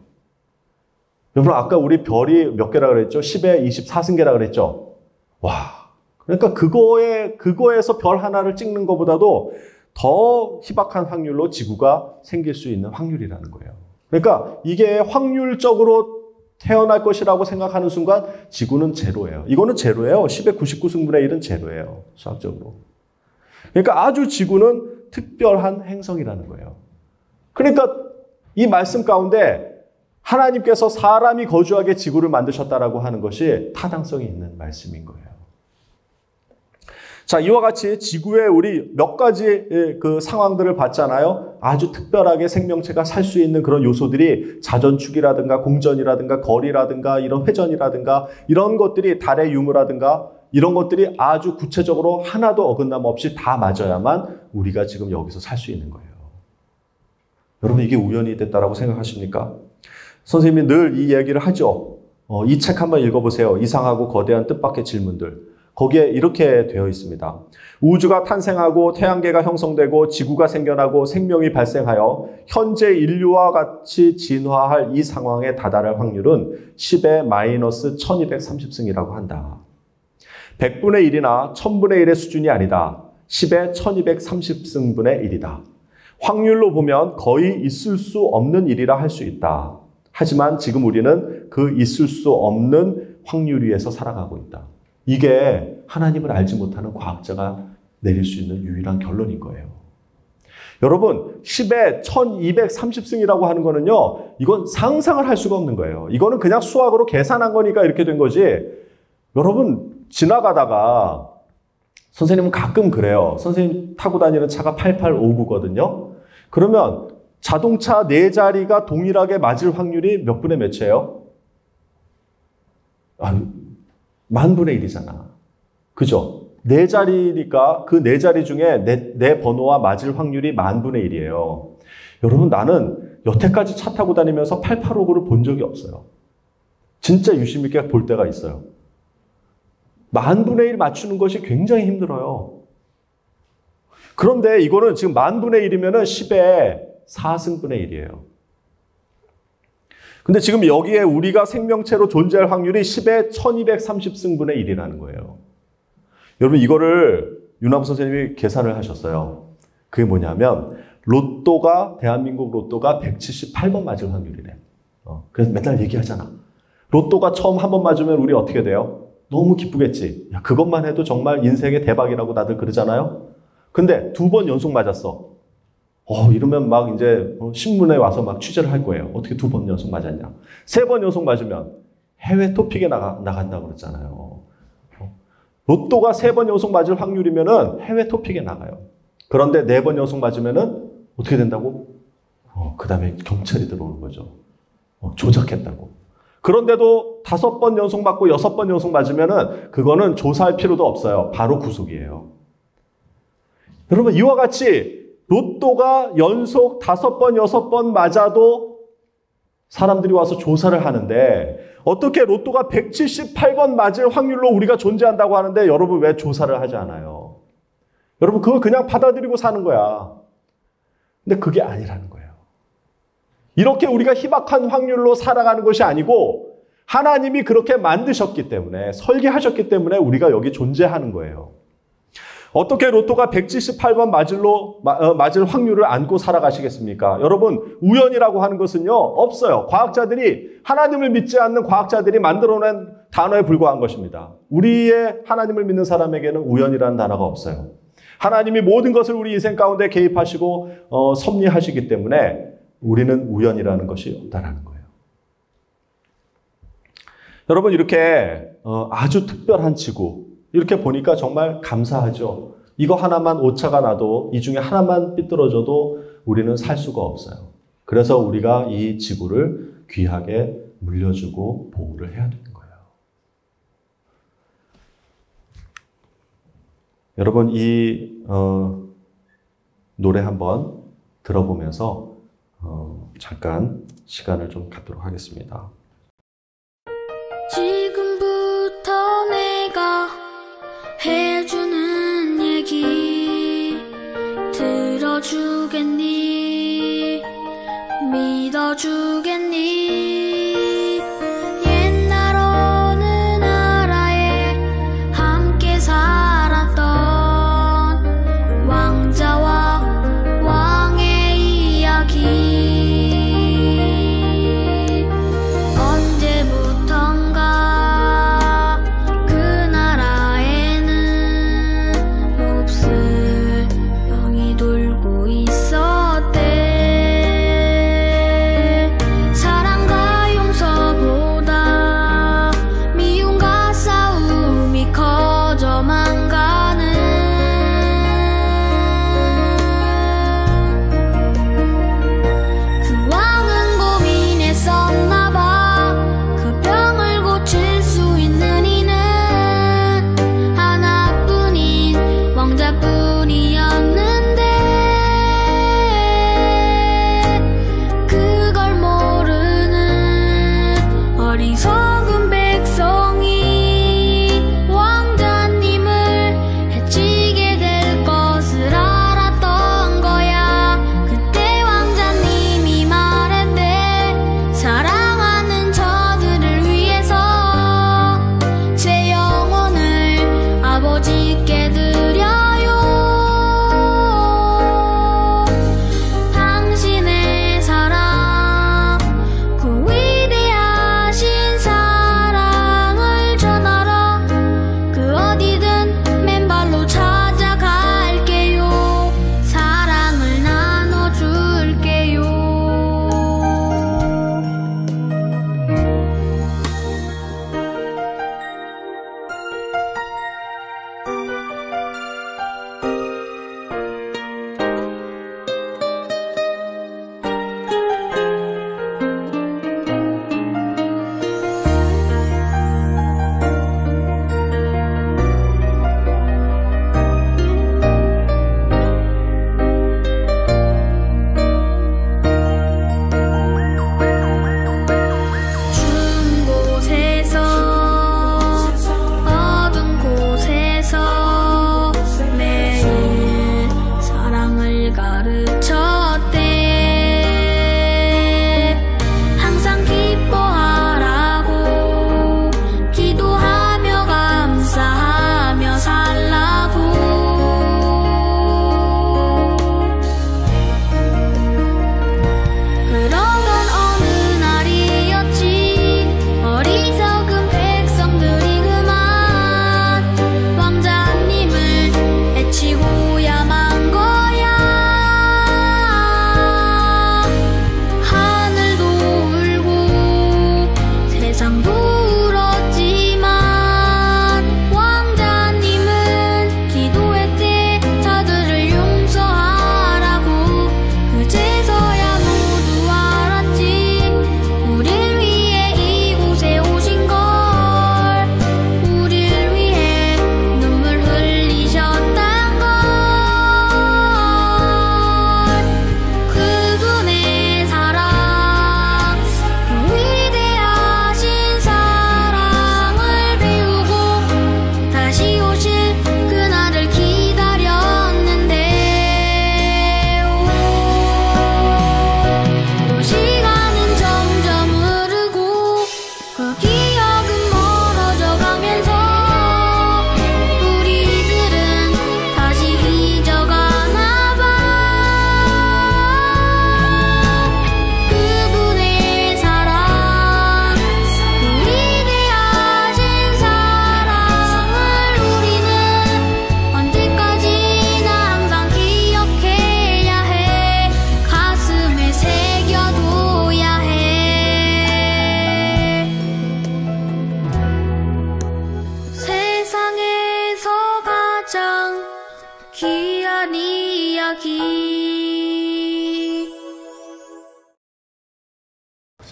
여러분 아까 우리 별이 몇 개라 그랬죠? 10의 24승계라 그랬죠? 와, 그러니까 그거에서 별 하나를 찍는 것보다도 더 희박한 확률로 지구가 생길 수 있는 확률이라는 거예요. 그러니까 이게 확률적으로 태어날 것이라고 생각하는 순간 지구는 제로예요. 이거는 제로예요. 10의 99승분의 1은 제로예요. 수학적으로. 그러니까 아주 지구는 특별한 행성이라는 거예요. 그러니까 이 말씀 가운데 하나님께서 사람이 거주하게 지구를 만드셨다라고 하는 것이 타당성이 있는 말씀인 거예요. 자, 이와 같이 지구에 우리 몇 가지 그 상황들을 봤잖아요. 아주 특별하게 생명체가 살 수 있는 그런 요소들이 자전축이라든가 공전이라든가 거리라든가 이런 회전이라든가 이런 것들이 달의 유무라든가 이런 것들이 아주 구체적으로 하나도 어긋남 없이 다 맞아야만 우리가 지금 여기서 살 수 있는 거예요. 여러분 이게 우연이 됐다라고 생각하십니까? 선생님이 늘 이 이야기를 하죠. 이 책 한번 읽어보세요. 이상하고 거대한 뜻밖의 질문들. 거기에 이렇게 되어 있습니다. 우주가 탄생하고 태양계가 형성되고 지구가 생겨나고 생명이 발생하여 현재 인류와 같이 진화할 이 상황에 다다를 확률은 10의 마이너스 1230승이라고 한다. 100분의 1이나 1000분의 1의 수준이 아니다. 10의 1230승분의 1이다. 확률로 보면 거의 있을 수 없는 일이라 할 수 있다. 하지만 지금 우리는 그 있을 수 없는 확률 위에서 살아가고 있다. 이게 하나님을 알지 못하는 과학자가 내릴 수 있는 유일한 결론인 거예요. 여러분 10의 1230승이라고 하는 거는요. 이건 상상을 할 수가 없는 거예요. 이거는 그냥 수학으로 계산한 거니까 이렇게 된 거지. 여러분 지나가다가 선생님은 가끔 그래요. 선생님 타고 다니는 차가 8859거든요. 그러면 자동차 4자리가 동일하게 맞을 확률이 몇 분의 몇이에요? 만분의 1이잖아. 그죠? 4자리니까 그 4자리 중에 내 번호와 맞을 확률이 만분의 1이에요. 여러분 나는 여태까지 차 타고 다니면서 8859를 본 적이 없어요. 진짜 유심 있게 볼 때가 있어요. 만분의 1 맞추는 것이 굉장히 힘들어요. 그런데 이거는 지금 만분의 1이면 10의 4승분의 1이에요. 근데 지금 여기에 우리가 생명체로 존재할 확률이 10의 1230승분의 1이라는 거예요. 여러분 이거를 윤하부 선생님이 계산을 하셨어요. 그게 뭐냐면 로또가 대한민국 로또가 178번 맞을 확률이래. 그래서 맨날 얘기하잖아. 로또가 처음 한 번 맞으면 우리 어떻게 돼요? 너무 기쁘겠지. 야, 그것만 해도 정말 인생의 대박이라고 다들 그러잖아요. 근데 2번 연속 맞았어. 이러면 막 이제 신문에 와서 막 취재를 할 거예요. 어떻게 2번 연속 맞았냐. 3번 연속 맞으면 해외 토픽에 나간다고 그랬잖아요. 로또가 3번 연속 맞을 확률이면은 해외 토픽에 나가요. 그런데 4번 연속 맞으면은 어떻게 된다고? 그 다음에 경찰이 들어오는 거죠. 조작했다고. 그런데도 5번 연속 맞고 6번 연속 맞으면은 그거는 조사할 필요도 없어요. 바로 구속이에요. 여러분 이와 같이 로또가 연속 5번, 6번 맞아도 사람들이 와서 조사를 하는데 어떻게 로또가 178번 맞을 확률로 우리가 존재한다고 하는데 여러분 왜 조사를 하지 않아요? 여러분 그거 그냥 받아들이고 사는 거야. 근데 그게 아니라는 거예요. 이렇게 우리가 희박한 확률로 살아가는 것이 아니고 하나님이 그렇게 만드셨기 때문에 설계하셨기 때문에 우리가 여기 존재하는 거예요. 어떻게 로또가 178번 맞을 확률을 안고 살아가시겠습니까? 여러분 우연이라고 하는 것은요 없어요. 과학자들이 하나님을 믿지 않는 과학자들이 만들어낸 단어에 불과한 것입니다. 우리의 하나님을 믿는 사람에게는 우연이라는 단어가 없어요. 하나님이 모든 것을 우리 인생 가운데 개입하시고 섭리하시기 때문에 우리는 우연이라는 것이 없다라는 거예요. 여러분 이렇게 아주 특별한 지구 이렇게 보니까 정말 감사하죠. 이거 하나만 오차가 나도 이 중에 하나만 삐뚤어져도 우리는 살 수가 없어요. 그래서 우리가 이 지구를 귀하게 물려주고 보호를 해야 되는 거예요. 여러분 이 노래 한번 들어보면서 잠깐 시간을 좀 갖도록 하겠습니다. 지금부터 내가 해주는 얘기 들어주겠니? 믿어주겠니? 옛날 어느 나라에 함께 살았던 왕자와 왕의 이야기 돌고 있었대.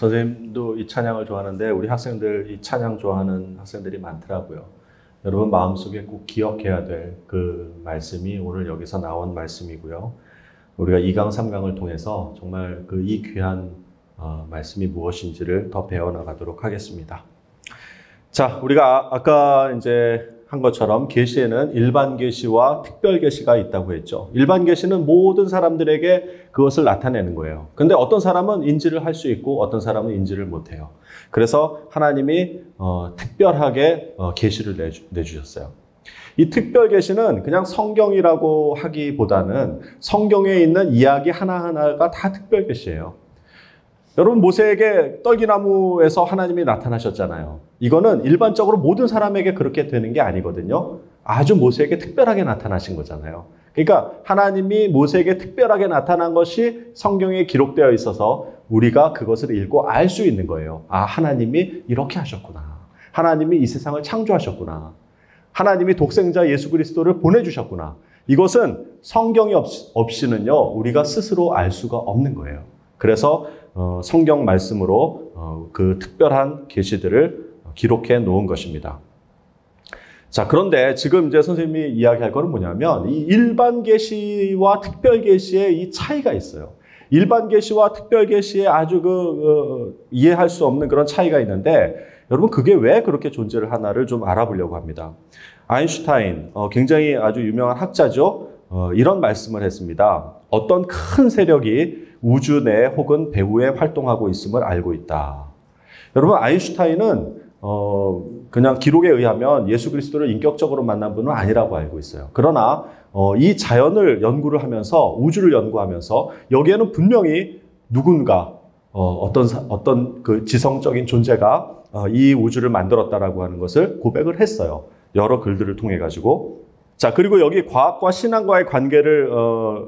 선생님도 이 찬양을 좋아하는데 우리 학생들 이 찬양 좋아하는 학생들이 많더라고요. 여러분 마음속에 꼭 기억해야 될 그 말씀이 오늘 여기서 나온 말씀이고요. 우리가 2강, 3강을 통해서 정말 그 이 귀한 말씀이 무엇인지를 더 배워나가도록 하겠습니다. 자, 우리가 아까 이제 한 것처럼 계시에는 일반 계시와 특별 계시가 있다고 했죠. 일반 계시는 모든 사람들에게 그것을 나타내는 거예요. 근데 어떤 사람은 인지를 할 수 있고 어떤 사람은 인지를 못해요. 그래서 하나님이 특별하게 계시를 내주셨어요. 이 특별 계시는 그냥 성경이라고 하기보다는 성경에 있는 이야기 하나하나가 다 특별 계시예요. 여러분 모세에게 떨기나무에서 하나님이 나타나셨잖아요. 이거는 일반적으로 모든 사람에게 그렇게 되는 게 아니거든요. 아주 모세에게 특별하게 나타나신 거잖아요. 그러니까 하나님이 모세에게 특별하게 나타난 것이 성경에 기록되어 있어서 우리가 그것을 읽고 알 수 있는 거예요. 아, 하나님이 이렇게 하셨구나. 하나님이 이 세상을 창조하셨구나. 하나님이 독생자 예수 그리스도를 보내주셨구나. 이것은 성경이 없이는요, 우리가 스스로 알 수가 없는 거예요. 그래서 성경 말씀으로 그 특별한 계시들을 기록해 놓은 것입니다. 자, 그런데 지금 이제 선생님이 이야기할 거는 뭐냐면 이 일반 계시와 특별 계시의 이 차이가 있어요. 일반 계시와 특별 계시의 아주 이해할 수 없는 그런 차이가 있는데 여러분 그게 왜 그렇게 존재를 하나를 좀 알아보려고 합니다. 아인슈타인, 굉장히 아주 유명한 학자죠. 이런 말씀을 했습니다. 어떤 큰 세력이 우주 내 혹은 배후에 활동하고 있음을 알고 있다. 여러분 아인슈타인은 그냥 기록에 의하면 예수 그리스도를 인격적으로 만난 분은 아니라고 알고 있어요. 그러나 이 자연을 연구를 하면서 우주를 연구하면서 여기에는 분명히 누군가 어떤 그 지성적인 존재가 이 우주를 만들었다라고 하는 것을 고백을 했어요. 여러 글들을 통해 가지고. 자, 그리고 여기 과학과 신앙과의 관계를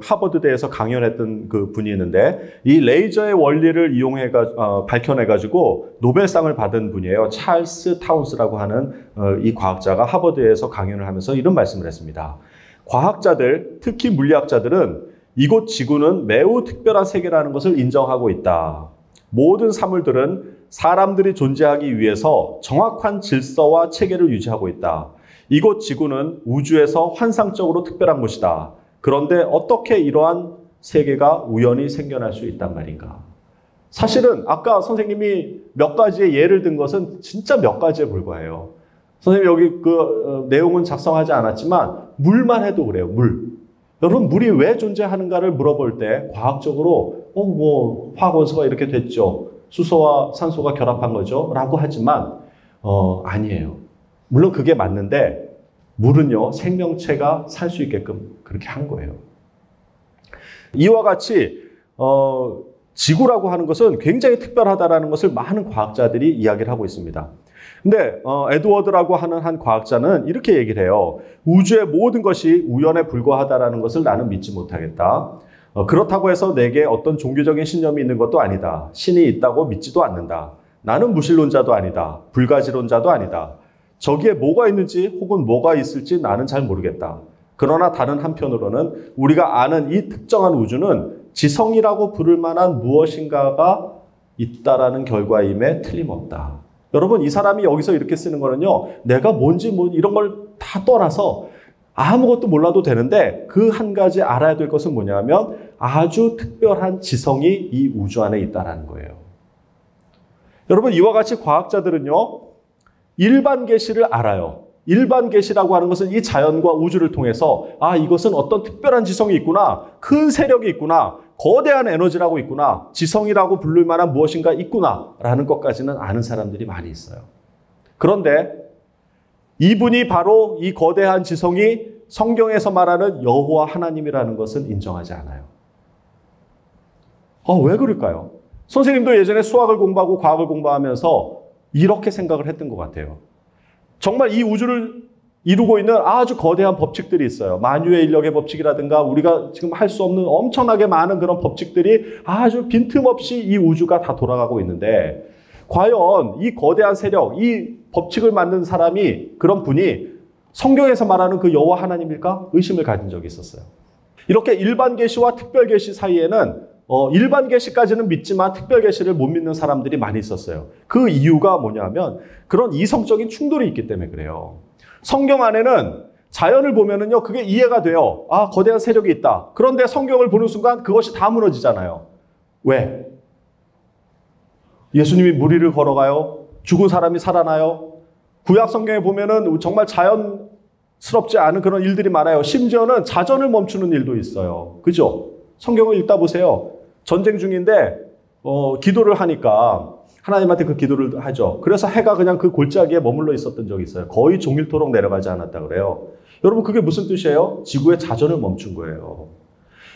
하버드대에서 강연했던 그 분이 있는데 이 레이저의 원리를 이용해 밝혀내 가지고 노벨상을 받은 분이에요. 찰스 타운스라고 하는 이 과학자가 하버드에서 강연을 하면서 이런 말씀을 했습니다. 과학자들, 특히 물리학자들은 이곳 지구는 매우 특별한 세계라는 것을 인정하고 있다. 모든 사물들은 사람들이 존재하기 위해서 정확한 질서와 체계를 유지하고 있다. 이곳 지구는 우주에서 환상적으로 특별한 곳이다. 그런데 어떻게 이러한 세계가 우연히 생겨날 수 있단 말인가? 사실은 아까 선생님이 몇 가지의 예를 든 것은 진짜 몇 가지에 불과해요. 선생님 여기 그 내용은 작성하지 않았지만 물만 해도 그래요. 물. 여러분 물이 왜 존재하는가를 물어볼 때 과학적으로 뭐 화학 원소가 이렇게 됐죠. 수소와 산소가 결합한 거죠. 라고 하지만 아니에요. 물론 그게 맞는데 물은요 생명체가 살 수 있게끔 그렇게 한 거예요. 이와 같이 지구라고 하는 것은 굉장히 특별하다라는 것을 많은 과학자들이 이야기를 하고 있습니다. 근데 에드워드라고 하는 한 과학자는 이렇게 얘기를 해요. 우주의 모든 것이 우연에 불과하다라는 것을 나는 믿지 못하겠다. 그렇다고 해서 내게 어떤 종교적인 신념이 있는 것도 아니다. 신이 있다고 믿지도 않는다. 나는 무신론자도 아니다. 불가지론자도 아니다. 저기에 뭐가 있는지 혹은 뭐가 있을지 나는 잘 모르겠다. 그러나 다른 한편으로는 우리가 아는 이 특정한 우주는 지성이라고 부를 만한 무엇인가가 있다라는 결과임에 틀림없다. 여러분 이 사람이 여기서 이렇게 쓰는 거는요. 내가 뭔지 이런 걸 다 떠나서 아무것도 몰라도 되는데 그 한 가지 알아야 될 것은 뭐냐면 아주 특별한 지성이 이 우주 안에 있다는 거예요. 여러분 이와 같이 과학자들은요. 일반 계시를 알아요. 일반 계시라고 하는 것은 이 자연과 우주를 통해서 아 이것은 어떤 특별한 지성이 있구나. 큰 세력이 있구나. 거대한 에너지라고 있구나. 지성이라고 부를 만한 무엇인가 있구나. 라는 것까지는 아는 사람들이 많이 있어요. 그런데 이분이 바로 이 거대한 지성이 성경에서 말하는 여호와 하나님이라는 것은 인정하지 않아요. 왜 그럴까요? 선생님도 예전에 수학을 공부하고 과학을 공부하면서 이렇게 생각을 했던 것 같아요. 정말 이 우주를 이루고 있는 아주 거대한 법칙들이 있어요. 만유의 인력의 법칙이라든가 우리가 지금 할 수 없는 엄청나게 많은 그런 법칙들이 아주 빈틈없이 이 우주가 다 돌아가고 있는데 과연 이 거대한 세력, 이 법칙을 만든 사람이 그런 분이 성경에서 말하는 그 여호와 하나님일까? 의심을 가진 적이 있었어요. 이렇게 일반 계시와 특별 계시 사이에는 일반 계시까지는 믿지만 특별 계시를 못 믿는 사람들이 많이 있었어요. 그 이유가 뭐냐면 그런 이성적인 충돌이 있기 때문에 그래요. 성경 안에는 자연을 보면은요, 그게 이해가 돼요. 아, 거대한 세력이 있다. 그런데 성경을 보는 순간 그것이 다 무너지잖아요. 왜? 예수님이 무리를 걸어가요. 죽은 사람이 살아나요. 구약 성경에 보면은 정말 자연스럽지 않은 그런 일들이 많아요. 심지어는 자전을 멈추는 일도 있어요. 그죠? 성경을 읽다 보세요. 전쟁 중인데 기도를 하니까 하나님한테 그 기도를 하죠. 그래서 해가 그냥 그 골짜기에 머물러 있었던 적이 있어요. 거의 종일토록 내려가지 않았다 그래요. 여러분, 그게 무슨 뜻이에요? 지구의 자전을 멈춘 거예요.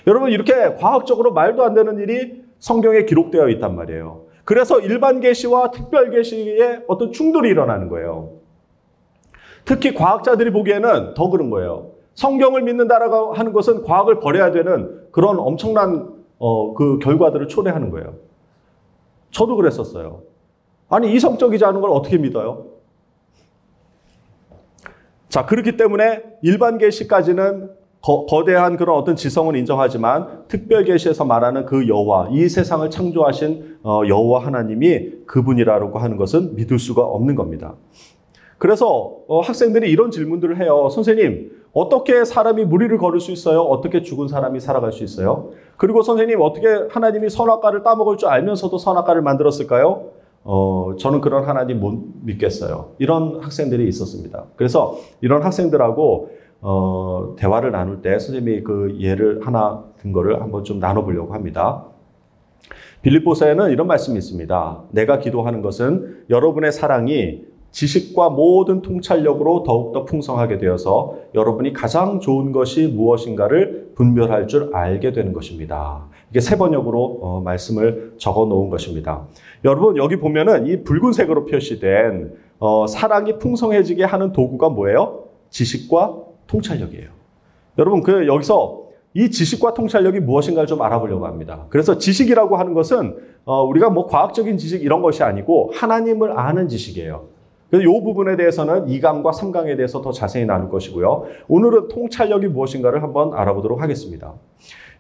여러분, 이렇게 과학적으로 말도 안 되는 일이 성경에 기록되어 있단 말이에요. 그래서 일반 계시와 특별 계시의 어떤 충돌이 일어나는 거예요. 특히 과학자들이 보기에는 더 그런 거예요. 성경을 믿는다라고 하는 것은 과학을 버려야 되는 그런 엄청난 그 결과들을 초래하는 거예요. 저도 그랬었어요. 아니, 이성적이지 않은 걸 어떻게 믿어요? 자, 그렇기 때문에 일반 계시까지는 거대한 그런 어떤 지성은 인정하지만 특별 계시에서 말하는 그 여호와, 이 세상을 창조하신 여호와 하나님이 그분이라고 하는 것은 믿을 수가 없는 겁니다. 그래서 학생들이 이런 질문들을 해요. 선생님, 어떻게 사람이 무리를 걸을 수 있어요? 어떻게 죽은 사람이 살아갈 수 있어요? 그리고 선생님, 어떻게 하나님이 선악과를 따먹을 줄 알면서도 선악과를 만들었을까요? 저는 그런 하나님 못 믿겠어요. 이런 학생들이 있었습니다. 그래서 이런 학생들하고 대화를 나눌 때 선생님이 그 예를 하나 든 거를 한번 좀 나눠보려고 합니다. 빌립보서에는 이런 말씀이 있습니다. 내가 기도하는 것은 여러분의 사랑이 지식과 모든 통찰력으로 더욱더 풍성하게 되어서 여러분이 가장 좋은 것이 무엇인가를 분별할 줄 알게 되는 것입니다. 이게 세 번역으로 말씀을 적어 놓은 것입니다. 여러분, 여기 보면은 이 붉은색으로 표시된 사랑이 풍성해지게 하는 도구가 뭐예요? 지식과 통찰력이에요. 여러분, 여기서 이 지식과 통찰력이 무엇인가를 좀 알아보려고 합니다. 그래서 지식이라고 하는 것은 우리가 뭐 과학적인 지식 이런 것이 아니고 하나님을 아는 지식이에요. 그래서 이 부분에 대해서는 2강과 3강에 대해서 더 자세히 나눌 것이고요. 오늘은 통찰력이 무엇인가를 한번 알아보도록 하겠습니다.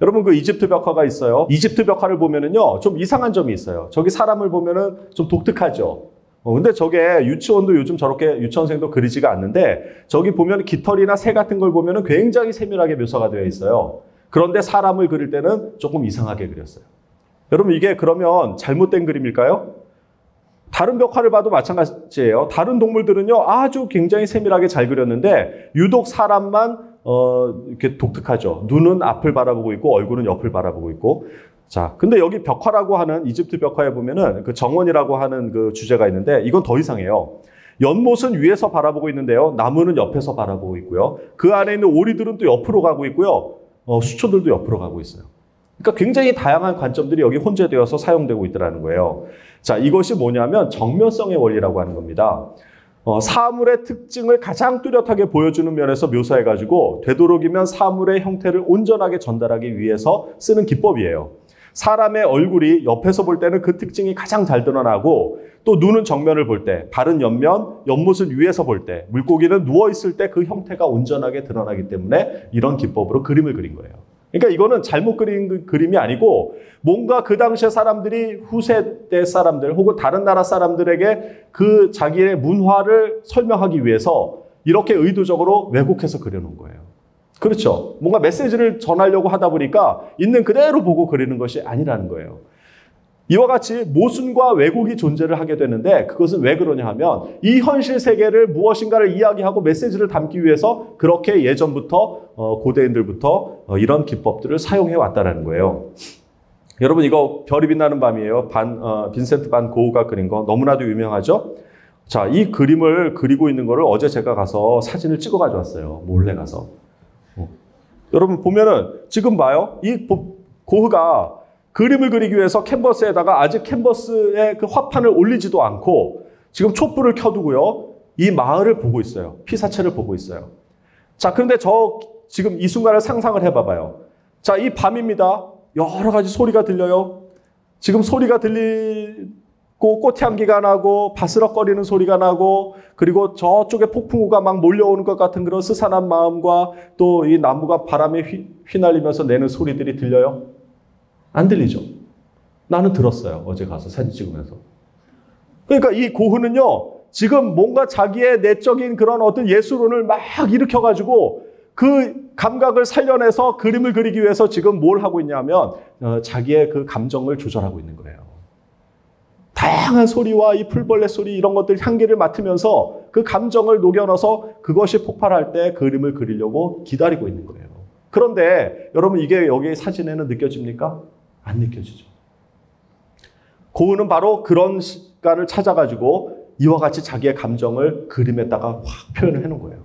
여러분, 그 이집트 벽화가 있어요. 이집트 벽화를 보면은요, 좀 이상한 점이 있어요. 저기 사람을 보면은 좀 독특하죠. 근데 저게 유치원도 요즘 저렇게 유치원생도 그리지가 않는데 저기 보면 깃털이나 새 같은 걸 보면은 굉장히 세밀하게 묘사가 되어 있어요. 그런데 사람을 그릴 때는 조금 이상하게 그렸어요. 여러분, 이게 그러면 잘못된 그림일까요? 다른 벽화를 봐도 마찬가지예요. 다른 동물들은요, 아주 굉장히 세밀하게 잘 그렸는데 유독 사람만 이렇게 독특하죠. 눈은 앞을 바라보고 있고 얼굴은 옆을 바라보고 있고. 자, 근데 여기 벽화라고 하는 이집트 벽화에 보면은 그 정원이라고 하는 그 주제가 있는데 이건 더 이상해요. 연못은 위에서 바라보고 있는데요. 나무는 옆에서 바라보고 있고요. 그 안에 있는 오리들은 또 옆으로 가고 있고요. 수초들도 옆으로 가고 있어요. 그러니까 굉장히 다양한 관점들이 여기 혼재되어서 사용되고 있더라는 거예요. 자, 이것이 뭐냐면 정면성의 원리라고 하는 겁니다. 사물의 특징을 가장 뚜렷하게 보여주는 면에서 묘사해가지고 되도록이면 사물의 형태를 온전하게 전달하기 위해서 쓰는 기법이에요. 사람의 얼굴이 옆에서 볼 때는 그 특징이 가장 잘 드러나고 또 눈은 정면을 볼 때, 발은 옆면, 옆모습 위에서 볼 때, 물고기는 누워있을 때 그 형태가 온전하게 드러나기 때문에 이런 기법으로 그림을 그린 거예요. 그러니까 이거는 잘못 그린 그림이 아니고 뭔가 그 당시에 사람들이 후세대 사람들 혹은 다른 나라 사람들에게 그 자기의 문화를 설명하기 위해서 이렇게 의도적으로 왜곡해서 그려놓은 거예요. 그렇죠. 뭔가 메시지를 전하려고 하다 보니까 있는 그대로 보고 그리는 것이 아니라는 거예요. 이와 같이 모순과 왜곡이 존재를 하게 되는데 그것은 왜 그러냐 하면 이 현실 세계를 무엇인가를 이야기하고 메시지를 담기 위해서 그렇게 예전부터 고대인들부터 이런 기법들을 사용해 왔다는 거예요. 여러분, 이거 별이 빛나는 밤이에요. 빈센트 반 고흐가 그린 거 너무나도 유명하죠. 자, 이 그림을 그리고 있는 거를 어제 제가 가서 사진을 찍어 가져왔어요. 몰래 가서. 여러분 보면은 지금 봐요. 이 고흐가 그림을 그리기 위해서 캔버스에다가 아직 캔버스에 그 화판을 올리지도 않고 지금 촛불을 켜두고요. 이 마을을 보고 있어요. 피사체를 보고 있어요. 자, 그런데 지금 이 순간을 상상을 해봐봐요. 자, 이 밤입니다. 여러 가지 소리가 들려요. 지금 소리가 들리고 꽃향기가 나고 바스럭거리는 소리가 나고 그리고 저쪽에 폭풍우가 막 몰려오는 것 같은 그런 스산한 마음과 또 이 나무가 바람에 휘날리면서 내는 소리들이 들려요. 안 들리죠? 나는 들었어요. 어제 가서 사진 찍으면서. 그러니까 이 고흐는요, 지금 뭔가 자기의 내적인 그런 어떤 예술론을 막 일으켜가지고 그 감각을 살려내서 그림을 그리기 위해서 지금 뭘 하고 있냐면 자기의 그 감정을 조절하고 있는 거예요. 다양한 소리와 이 풀벌레 소리 이런 것들 향기를 맡으면서 그 감정을 녹여넣어서 그것이 폭발할 때 그림을 그리려고 기다리고 있는 거예요. 그런데 여러분 이게 여기 사진에는 느껴집니까? 안 느껴지죠. 고흐는 바로 그런 시간을 찾아가지고 이와 같이 자기의 감정을 그림에다가 확 표현을 해놓은 거예요.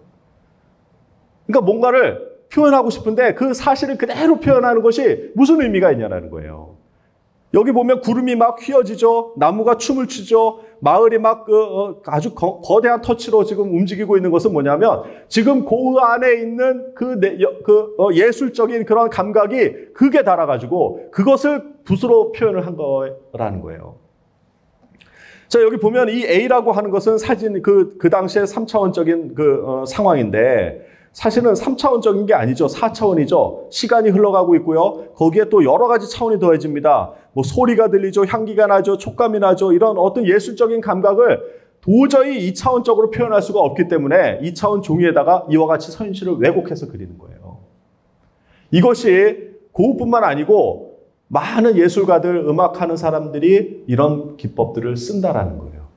그러니까 뭔가를 표현하고 싶은데 그 사실을 그대로 표현하는 것이 무슨 의미가 있냐는 거예요. 여기 보면 구름이 막 휘어지죠. 나무가 춤을 추죠. 마을이 막 아주 거대한 터치로 지금 움직이고 있는 것은 뭐냐면 지금 고흐 안에 있는 예술적인 그런 감각이 극에 달아가지고 그것을 붓으로 표현을 한 거라는 거예요. 자, 여기 보면 이 A라고 하는 것은 사진 그 당시의 3차원적인 상황인데 사실은 3차원적인 게 아니죠. 4차원이죠. 시간이 흘러가고 있고요. 거기에 또 여러 가지 차원이 더해집니다. 뭐 소리가 들리죠. 향기가 나죠. 촉감이 나죠. 이런 어떤 예술적인 감각을 도저히 2차원적으로 표현할 수가 없기 때문에 2차원 종이에다가 이와 같이 선실을 왜곡해서 그리는 거예요. 이것이 고흐뿐만 아니고 많은 예술가들, 음악하는 사람들이 이런 기법들을 쓴다라는 거예요.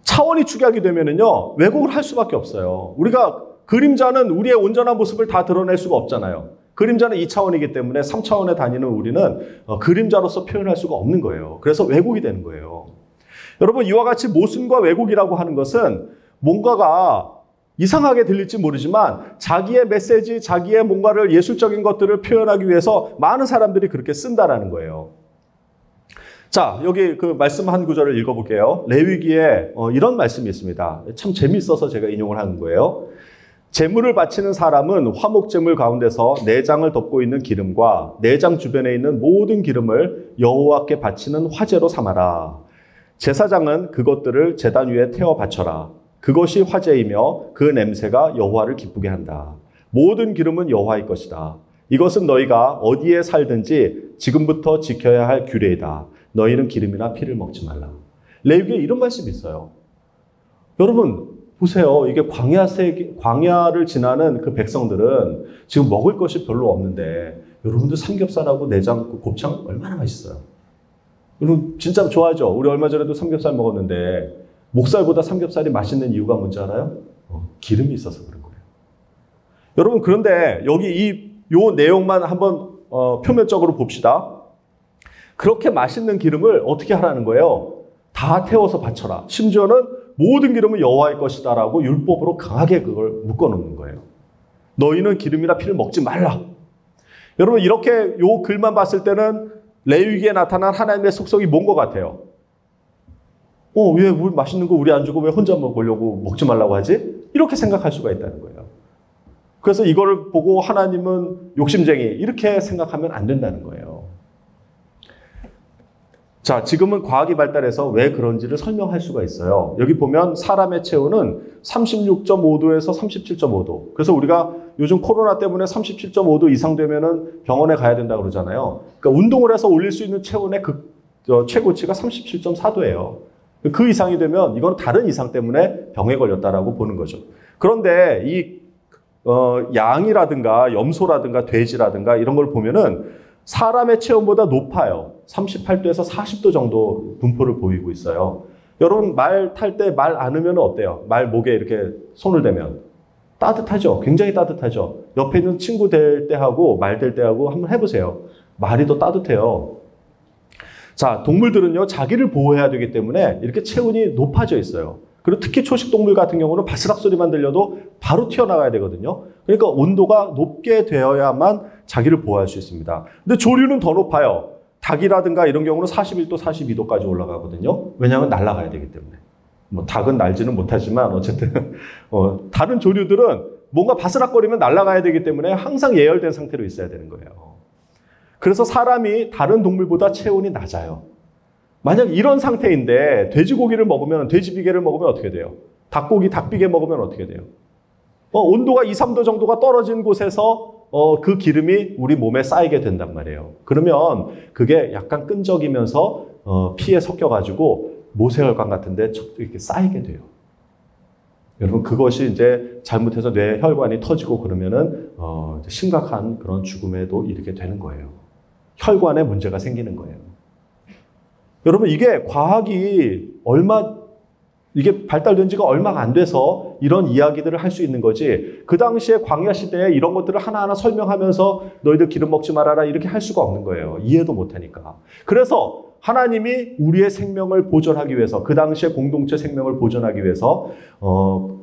차원이 축약이 되면은요, 왜곡을 할 수밖에 없어요. 우리가 그림자는 우리의 온전한 모습을 다 드러낼 수가 없잖아요. 그림자는 2차원이기 때문에 3차원에 다니는 우리는 그림자로서 표현할 수가 없는 거예요. 그래서 왜곡이 되는 거예요. 여러분, 이와 같이 모순과 왜곡이라고 하는 것은 뭔가가 이상하게 들릴지 모르지만 자기의 메시지, 자기의 뭔가를 예술적인 것들을 표현하기 위해서 많은 사람들이 그렇게 쓴다라는 거예요. 자, 여기 그 말씀 한 구절을 읽어볼게요. 레위기에 이런 말씀이 있습니다. 참 재미있어서 제가 인용을 하는 거예요. 제물을 바치는 사람은 화목제물 가운데서 내장을 덮고 있는 기름과 내장 주변에 있는 모든 기름을 여호와께 바치는 화제로 삼아라. 제사장은 그것들을 제단 위에 태워 바쳐라. 그것이 화제이며 그 냄새가 여호와를 기쁘게 한다. 모든 기름은 여호와의 것이다. 이것은 너희가 어디에 살든지 지금부터 지켜야 할 규례이다. 너희는 기름이나 피를 먹지 말라. 레위기에 이런 말씀이 있어요. 여러분 보세요. 이게 광야를 지나는 그 백성들은 지금 먹을 것이 별로 없는데 여러분들 삼겹살하고 내장, 곱창 얼마나 맛있어요. 여러분 진짜 좋아하죠. 우리 얼마 전에도 삼겹살 먹었는데 목살보다 삼겹살이 맛있는 이유가 뭔지 알아요? 기름이 있어서 그런 거예요. 여러분 그런데 여기 요 내용만 한번 표면적으로 봅시다. 그렇게 맛있는 기름을 어떻게 하라는 거예요? 다 태워서 바쳐라. 심지어는 모든 기름은 여호와의 것이다라고 율법으로 강하게 그걸 묶어놓는 거예요. 너희는 기름이나 피를 먹지 말라. 여러분 이렇게 요 글만 봤을 때는 레위기에 나타난 하나님의 속성이 뭔 것 같아요? 왜 우리 맛있는 거 우리 안 주고 왜 혼자 먹으려고 먹지 말라고 하지? 이렇게 생각할 수가 있다는 거예요. 그래서 이거를 보고 하나님은 욕심쟁이 이렇게 생각하면 안 된다는 거예요. 자, 지금은 과학이 발달해서 왜 그런지를 설명할 수가 있어요. 여기 보면 사람의 체온은 36.5도에서 37.5도. 그래서 우리가 요즘 코로나 때문에 37.5도 이상 되면은 병원에 가야 된다고 그러잖아요. 그러니까 운동을 해서 올릴 수 있는 체온의 최고치가 37.4도예요. 그 이상이 되면 이건 다른 이상 때문에 병에 걸렸다라고 보는 거죠. 그런데 이 양이라든가 염소라든가 돼지라든가 이런 걸 보면은 사람의 체온보다 높아요. 38도에서 40도 정도 분포를 보이고 있어요. 여러분 말 탈 때 말 안으면 어때요? 말 목에 이렇게 손을 대면 따뜻하죠? 굉장히 따뜻하죠? 옆에 있는 친구 될 때 하고 말 될 때 하고 한번 해보세요. 말이 더 따뜻해요. 자, 동물들은요 자기를 보호해야 되기 때문에 이렇게 체온이 높아져 있어요. 그리고 특히 초식동물 같은 경우는 바스락 소리만 들려도 바로 튀어나가야 되거든요. 그러니까 온도가 높게 되어야만 자기를 보호할 수 있습니다. 근데 조류는 더 높아요. 닭이라든가 이런 경우는 41도, 42도까지 올라가거든요. 왜냐하면 날아가야 되기 때문에. 뭐 닭은 날지는 못하지만 어쨌든 다른 조류들은 뭔가 바스락거리면 날아가야 되기 때문에 항상 예열된 상태로 있어야 되는 거예요. 그래서 사람이 다른 동물보다 체온이 낮아요. 만약 이런 상태인데 돼지고기를 먹으면, 돼지비계를 먹으면 어떻게 돼요? 닭고기, 닭비계 먹으면 어떻게 돼요? 온도가 2, 3도 정도가 떨어진 곳에서 그 기름이 우리 몸에 쌓이게 된단 말이에요. 그러면 그게 약간 끈적이면서 피에 섞여가지고 모세혈관 같은데 이렇게 쌓이게 돼요. 여러분 그것이 이제 잘못해서 뇌 혈관이 터지고 그러면은 심각한 그런 죽음에도 이르게 되는 거예요. 혈관에 문제가 생기는 거예요. 여러분 이게 과학이 이게 발달된 지가 얼마가 안 돼서 이런 이야기들을 할 수 있는 거지, 그 당시에 광야 시대에 이런 것들을 하나하나 설명하면서 너희들 기름 먹지 말아라 이렇게 할 수가 없는 거예요. 이해도 못하니까. 그래서 하나님이 우리의 생명을 보존하기 위해서, 그 당시에 공동체 생명을 보존하기 위해서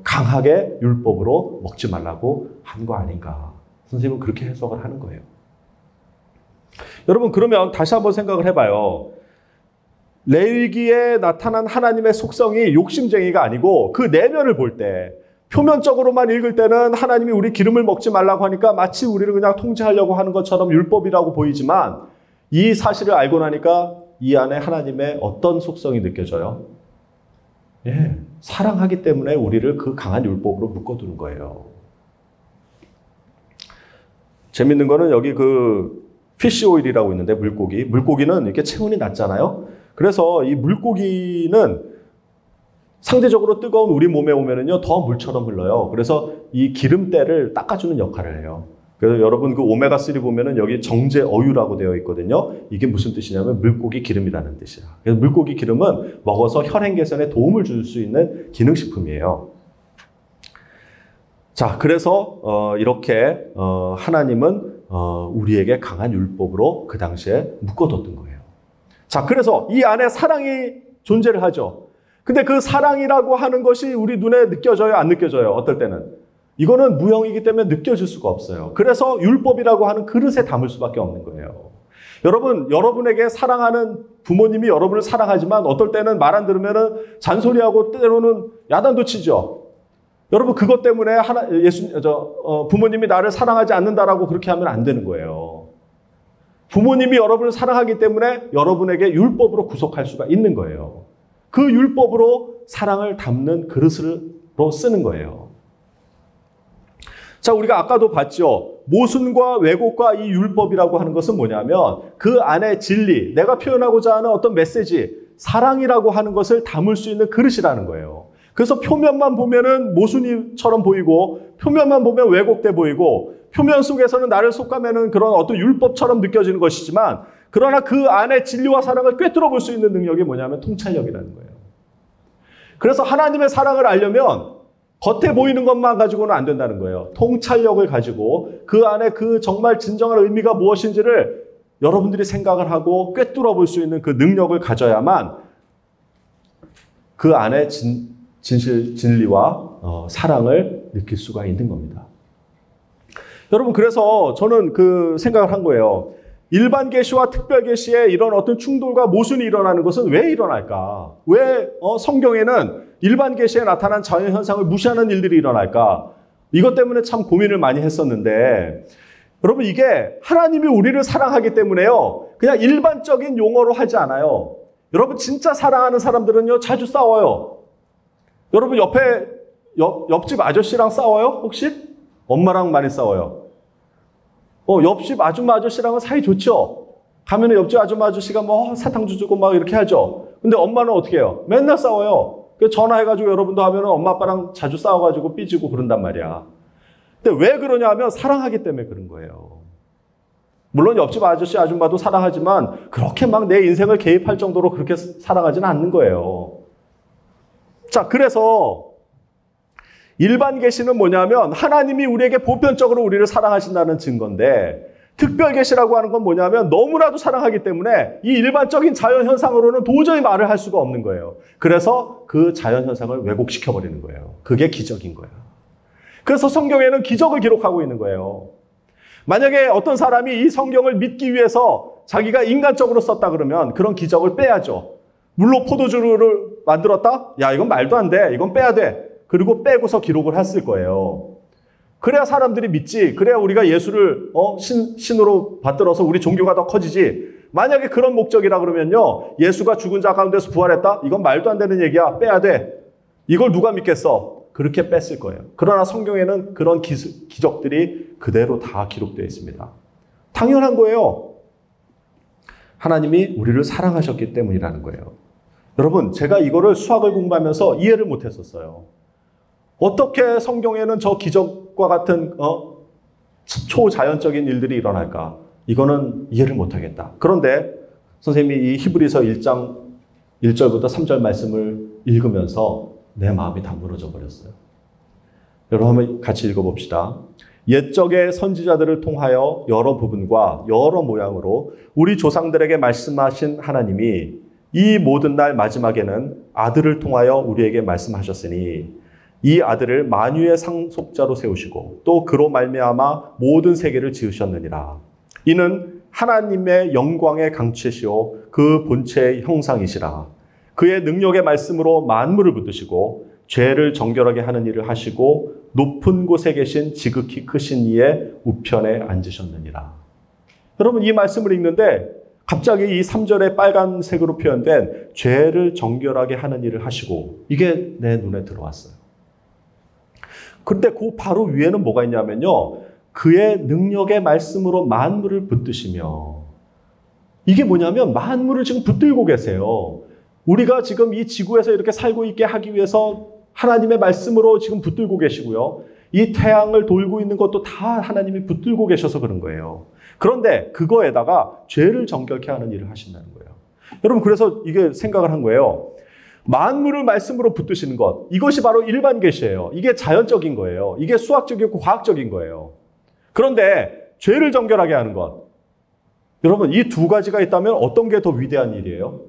강하게 율법으로 먹지 말라고 한 거 아닌가. 선생님은 그렇게 해석을 하는 거예요. 여러분 그러면 다시 한번 생각을 해봐요. 레위기에 나타난 하나님의 속성이 욕심쟁이가 아니고 그 내면을 볼 때, 표면적으로만 읽을 때는 하나님이 우리 기름을 먹지 말라고 하니까 마치 우리를 그냥 통제하려고 하는 것처럼 율법이라고 보이지만, 이 사실을 알고 나니까 이 안에 하나님의 어떤 속성이 느껴져요? 예, 사랑하기 때문에 우리를 그 강한 율법으로 묶어두는 거예요. 재밌는 거는 여기 그 피쉬 오일이라고 있는데, 물고기는 이렇게 체온이 낮잖아요. 그래서 이 물고기는 상대적으로 뜨거운 우리 몸에 오면은요, 더 물처럼 흘러요. 그래서 이 기름때를 닦아주는 역할을 해요. 그래서 여러분 그 오메가3 보면은 여기 정제 어유라고 되어 있거든요. 이게 무슨 뜻이냐면 물고기 기름이라는 뜻이야. 그래서 물고기 기름은 먹어서 혈행 개선에 도움을 줄 수 있는 기능식품이에요. 자, 그래서 이렇게 하나님은 우리에게 강한 율법으로 그 당시에 묶어뒀던 거예요. 자, 그래서 이 안에 사랑이 존재를 하죠. 근데 그 사랑이라고 하는 것이 우리 눈에 느껴져요? 안 느껴져요? 어떨 때는? 이거는 무형이기 때문에 느껴질 수가 없어요. 그래서 율법이라고 하는 그릇에 담을 수밖에 없는 거예요. 여러분에게 사랑하는 부모님이 여러분을 사랑하지만 어떨 때는 말 안 들으면은 잔소리하고 때로는 야단도 치죠. 여러분 그것 때문에 부모님이 나를 사랑하지 않는다라고 그렇게 하면 안 되는 거예요. 부모님이 여러분을 사랑하기 때문에 여러분에게 율법으로 구속할 수가 있는 거예요. 그 율법으로 사랑을 담는 그릇으로 쓰는 거예요. 자, 우리가 아까도 봤죠. 모순과 왜곡과 이 율법이라고 하는 것은 뭐냐면 그 안에 진리, 내가 표현하고자 하는 어떤 메시지, 사랑이라고 하는 것을 담을 수 있는 그릇이라는 거예요. 그래서 표면만 보면은 모순이처럼 보이고, 표면만 보면 왜곡돼 보이고, 표면 속에서는 나를 속가매는 그런 어떤 율법처럼 느껴지는 것이지만, 그러나 그 안에 진리와 사랑을 꿰뚫어 볼 수 있는 능력이 뭐냐면 통찰력이라는 거예요. 그래서 하나님의 사랑을 알려면 겉에 보이는 것만 가지고는 안 된다는 거예요. 통찰력을 가지고 그 안에 그 정말 진정한 의미가 무엇인지를 여러분들이 생각을 하고 꿰뚫어 볼 수 있는 그 능력을 가져야만 그 안에 진리와 사랑을 느낄 수가 있는 겁니다. 여러분 그래서 저는 그 생각을 한 거예요. 일반 계시와 특별 계시에 이런 어떤 충돌과 모순이 일어나는 것은 왜 일어날까? 왜 성경에는 일반 계시에 나타난 자연 현상을 무시하는 일들이 일어날까? 이것 때문에 참 고민을 많이 했었는데, 여러분 이게 하나님이 우리를 사랑하기 때문에요, 그냥 일반적인 용어로 하지 않아요. 여러분 진짜 사랑하는 사람들은요 자주 싸워요. 여러분 옆집 아저씨랑 싸워요? 혹시? 엄마랑 많이 싸워요. 옆집 아줌마 아저씨랑은 사이 좋죠? 가면은 옆집 아줌마 아저씨가 뭐 사탕 주고 막 이렇게 하죠. 근데 엄마는 어떻게 해요? 맨날 싸워요. 전화해가지고 여러분도 하면은 엄마 아빠랑 자주 싸워가지고 삐지고 그런단 말이야. 근데 왜 그러냐 하면 사랑하기 때문에 그런 거예요. 물론 옆집 아저씨 아줌마도 사랑하지만 그렇게 막 내 인생을 개입할 정도로 그렇게 사랑하지는 않는 거예요. 자, 그래서 일반 계시는 뭐냐면 하나님이 우리에게 보편적으로 우리를 사랑하신다는 증거인데, 특별 계시라고 하는 건 뭐냐면 너무나도 사랑하기 때문에 이 일반적인 자연 현상으로는 도저히 말을 할 수가 없는 거예요. 그래서 그 자연 현상을 왜곡시켜 버리는 거예요. 그게 기적인 거예요. 그래서 성경에는 기적을 기록하고 있는 거예요. 만약에 어떤 사람이 이 성경을 믿기 위해서 자기가 인간적으로 썼다 그러면 그런 기적을 빼야죠. 물로 포도주를 만들었다? 야, 이건 말도 안 돼. 이건 빼야 돼. 그리고 빼고서 기록을 했을 거예요. 그래야 사람들이 믿지. 그래야 우리가 예수를 신으로 받들어서 우리 종교가 더 커지지. 만약에 그런 목적이라 그러면요, 예수가 죽은 자 가운데서 부활했다? 이건 말도 안 되는 얘기야. 빼야 돼. 이걸 누가 믿겠어? 그렇게 뺐을 거예요. 그러나 성경에는 그런 기적들이 그대로 다 기록되어 있습니다. 당연한 거예요. 하나님이 우리를 사랑하셨기 때문이라는 거예요. 여러분, 제가 이거를 수학을 공부하면서 이해를 못했었어요. 어떻게 성경에는 저 기적과 같은 초자연적인 일들이 일어날까? 이거는 이해를 못하겠다. 그런데 선생님이 이 히브리서 1장 1절부터 3절 말씀을 읽으면서 내 마음이 다 무너져 버렸어요. 여러분 한번 같이 읽어봅시다. 옛적의 선지자들을 통하여 여러 부분과 여러 모양으로 우리 조상들에게 말씀하신 하나님이 이 모든 날 마지막에는 아들을 통하여 우리에게 말씀하셨으니 이 아들을 만유의 상속자로 세우시고 또 그로 말미암아 모든 세계를 지으셨느니라. 이는 하나님의 영광의 강체시오 그 본체의 형상이시라. 그의 능력의 말씀으로 만물을 붙드시고 죄를 정결하게 하는 일을 하시고 높은 곳에 계신 지극히 크신 이의 우편에 앉으셨느니라. 여러분 이 말씀을 읽는데 갑자기 이 3절에 빨간색으로 표현된 죄를 정결하게 하는 일을 하시고 이게 내 눈에 들어왔어요. 근데 그 바로 위에는 뭐가 있냐면요. 그의 능력의 말씀으로 만물을 붙드시며 이게 뭐냐면 만물을 지금 붙들고 계세요. 우리가 지금 이 지구에서 이렇게 살고 있게 하기 위해서 하나님의 말씀으로 지금 붙들고 계시고요. 이 태양을 돌고 있는 것도 다 하나님이 붙들고 계셔서 그런 거예요. 그런데 그거에다가 죄를 정결케 하는 일을 하신다는 거예요. 여러분 그래서 이게 생각을 한 거예요. 만물을 말씀으로 붙드시는 것, 이것이 바로 일반 계시예요. 이게 자연적인 거예요. 이게 수학적이고 과학적인 거예요. 그런데 죄를 정결하게 하는 것, 여러분 이 두 가지가 있다면 어떤 게 더 위대한 일이에요?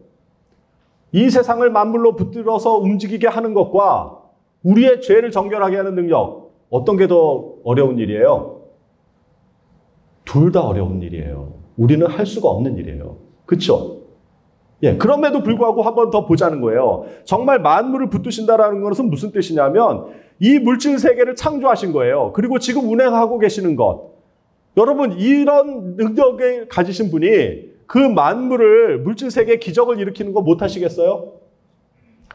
이 세상을 만물로 붙들어서 움직이게 하는 것과 우리의 죄를 정결하게 하는 능력, 어떤 게 더 어려운 일이에요? 둘 다 어려운 일이에요. 우리는 할 수가 없는 일이에요. 그렇죠? 예, 그럼에도 불구하고 한 번 더 보자는 거예요. 정말 만물을 붙드신다라는 것은 무슨 뜻이냐면 이 물질 세계를 창조하신 거예요. 그리고 지금 운행하고 계시는 것. 여러분 이런 능력을 가지신 분이 그 만물을 물질 세계의 기적을 일으키는 거 못 하시겠어요?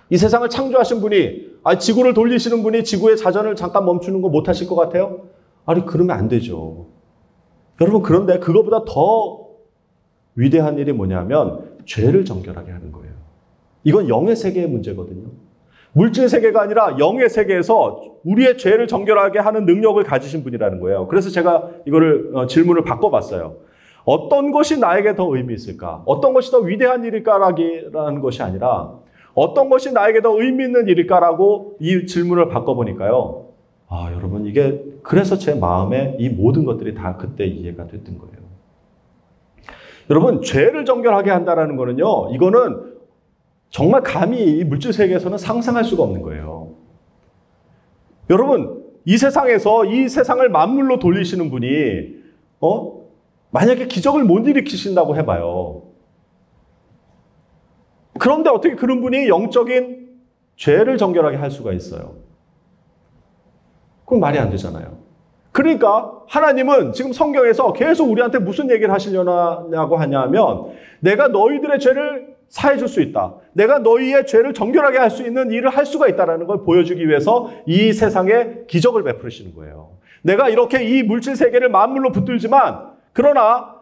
이 세상을 창조하신 분이 지구를 돌리시는 분이 지구의 자전을 잠깐 멈추는 거 못 하실 것 같아요? 아니 그러면 안 되죠. 여러분 그런데 그거보다 더 위대한 일이 뭐냐면 죄를 정결하게 하는 거예요. 이건 영의 세계의 문제거든요. 물질 세계가 아니라 영의 세계에서 우리의 죄를 정결하게 하는 능력을 가지신 분이라는 거예요. 그래서 제가 이거를 질문을 바꿔봤어요. 어떤 것이 나에게 더 의미 있을까? 어떤 것이 더 위대한 일일까라는 것이 아니라 어떤 것이 나에게 더 의미 있는 일일까라고 이 질문을 바꿔보니까요. 여러분 이게 그래서 제 마음에 이 모든 것들이 다 그때 이해가 됐던 거예요. 여러분 죄를 정결하게 한다는 거는요. 이거는 정말 감히 이 물질 세계에서는 상상할 수가 없는 거예요. 여러분 이 세상에서 이 세상을 만물로 돌리시는 분이 만약에 기적을 못 일으키신다고 해봐요. 그런데 어떻게 그런 분이 영적인 죄를 정결하게 할 수가 있어요? 그건 말이 안 되잖아요. 그러니까 하나님은 지금 성경에서 계속 우리한테 무슨 얘기를 하시려고 하냐면 내가 너희들의 죄를 사해 줄 수 있다. 내가 너희의 죄를 정결하게 할 수 있는 일을 할 수가 있다는 걸 보여주기 위해서 이 세상에 기적을 베푸시는 거예요. 내가 이렇게 이 물질 세계를 만물로 붙들지만 그러나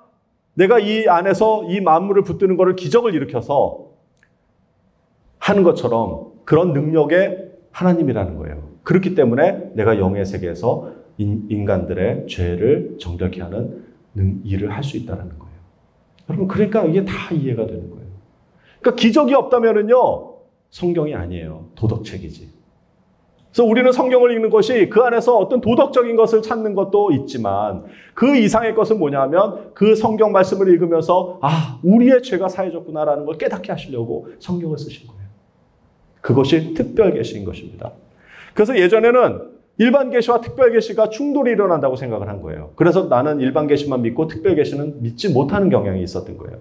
내가 이 안에서 이 만물을 붙드는 것을 기적을 일으켜서 하는 것처럼 그런 능력의 하나님이라는 거예요. 그렇기 때문에 내가 영의 세계에서 인간들의 죄를 정결케 하는 일을 할 수 있다는 거예요. 여러분 그러니까 이게 다 이해가 되는 거예요. 그러니까 기적이 없다면은요 성경이 아니에요. 도덕책이지. 그래서 우리는 성경을 읽는 것이 그 안에서 어떤 도덕적인 것을 찾는 것도 있지만 그 이상의 것은 뭐냐면 그 성경 말씀을 읽으면서 우리의 죄가 사해졌구나라는 걸 깨닫게 하시려고 성경을 쓰신 거예요. 그것이 특별 계시인 것입니다. 그래서 예전에는 일반 계시와 특별 계시가 충돌이 일어난다고 생각을 한 거예요. 그래서 나는 일반 계시만 믿고 특별 계시는 믿지 못하는 경향이 있었던 거예요.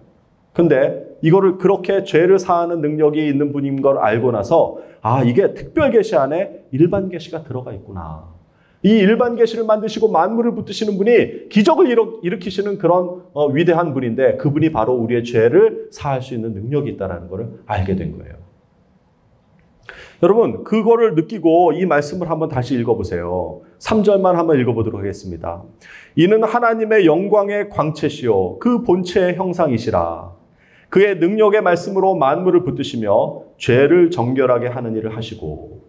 근데 이거를 그렇게 죄를 사하는 능력이 있는 분인 걸 알고 나서 이게 특별 계시 안에 일반 계시가 들어가 있구나. 이 일반 계시를 만드시고 만물을 붙드시는 분이 기적을 일으키시는 그런 위대한 분인데 그분이 바로 우리의 죄를 사할 수 있는 능력이 있다는 걸 알게 된 거예요. 여러분, 그거를 느끼고 이 말씀을 한번 다시 읽어보세요. 3절만 한번 읽어보도록 하겠습니다. 이는 하나님의 영광의 광채시요 그 본체의 형상이시라. 그의 능력의 말씀으로 만물을 붙드시며 죄를 정결하게 하는 일을 하시고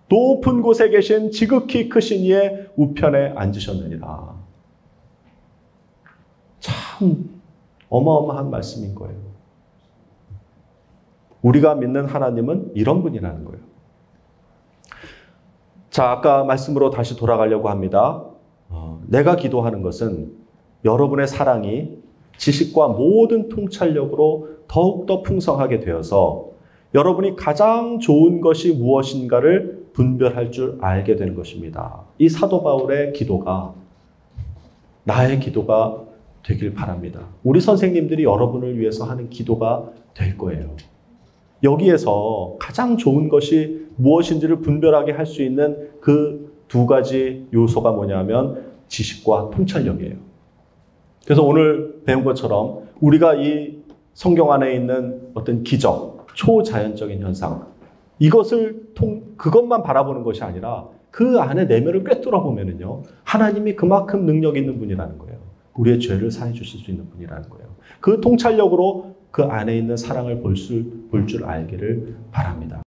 높은 곳에 계신 지극히 크신 이의 우편에 앉으셨느니라. 참 어마어마한 말씀인 거예요. 우리가 믿는 하나님은 이런 분이라는 거예요. 자, 아까 말씀으로 다시 돌아가려고 합니다. 내가 기도하는 것은 여러분의 사랑이 지식과 모든 통찰력으로 더욱더 풍성하게 되어서 여러분이 가장 좋은 것이 무엇인가를 분별할 줄 알게 되는 것입니다. 이 사도 바울의 기도가 나의 기도가 되길 바랍니다. 우리 선생님들이 여러분을 위해서 하는 기도가 될 거예요. 여기에서 가장 좋은 것이 무엇인지를 분별하게 할 수 있는 그 두 가지 요소가 뭐냐면 지식과 통찰력이에요. 그래서 오늘 배운 것처럼 우리가 이 성경 안에 있는 어떤 기적, 초자연적인 현상, 그것만 바라보는 것이 아니라 그 안에 내면을 꿰뚫어 보면은요, 하나님이 그만큼 능력 있는 분이라는 거예요. 우리의 죄를 사해 주실 수 있는 분이라는 거예요. 그 통찰력으로 그 안에 있는 사랑을 볼 줄 알기를 바랍니다.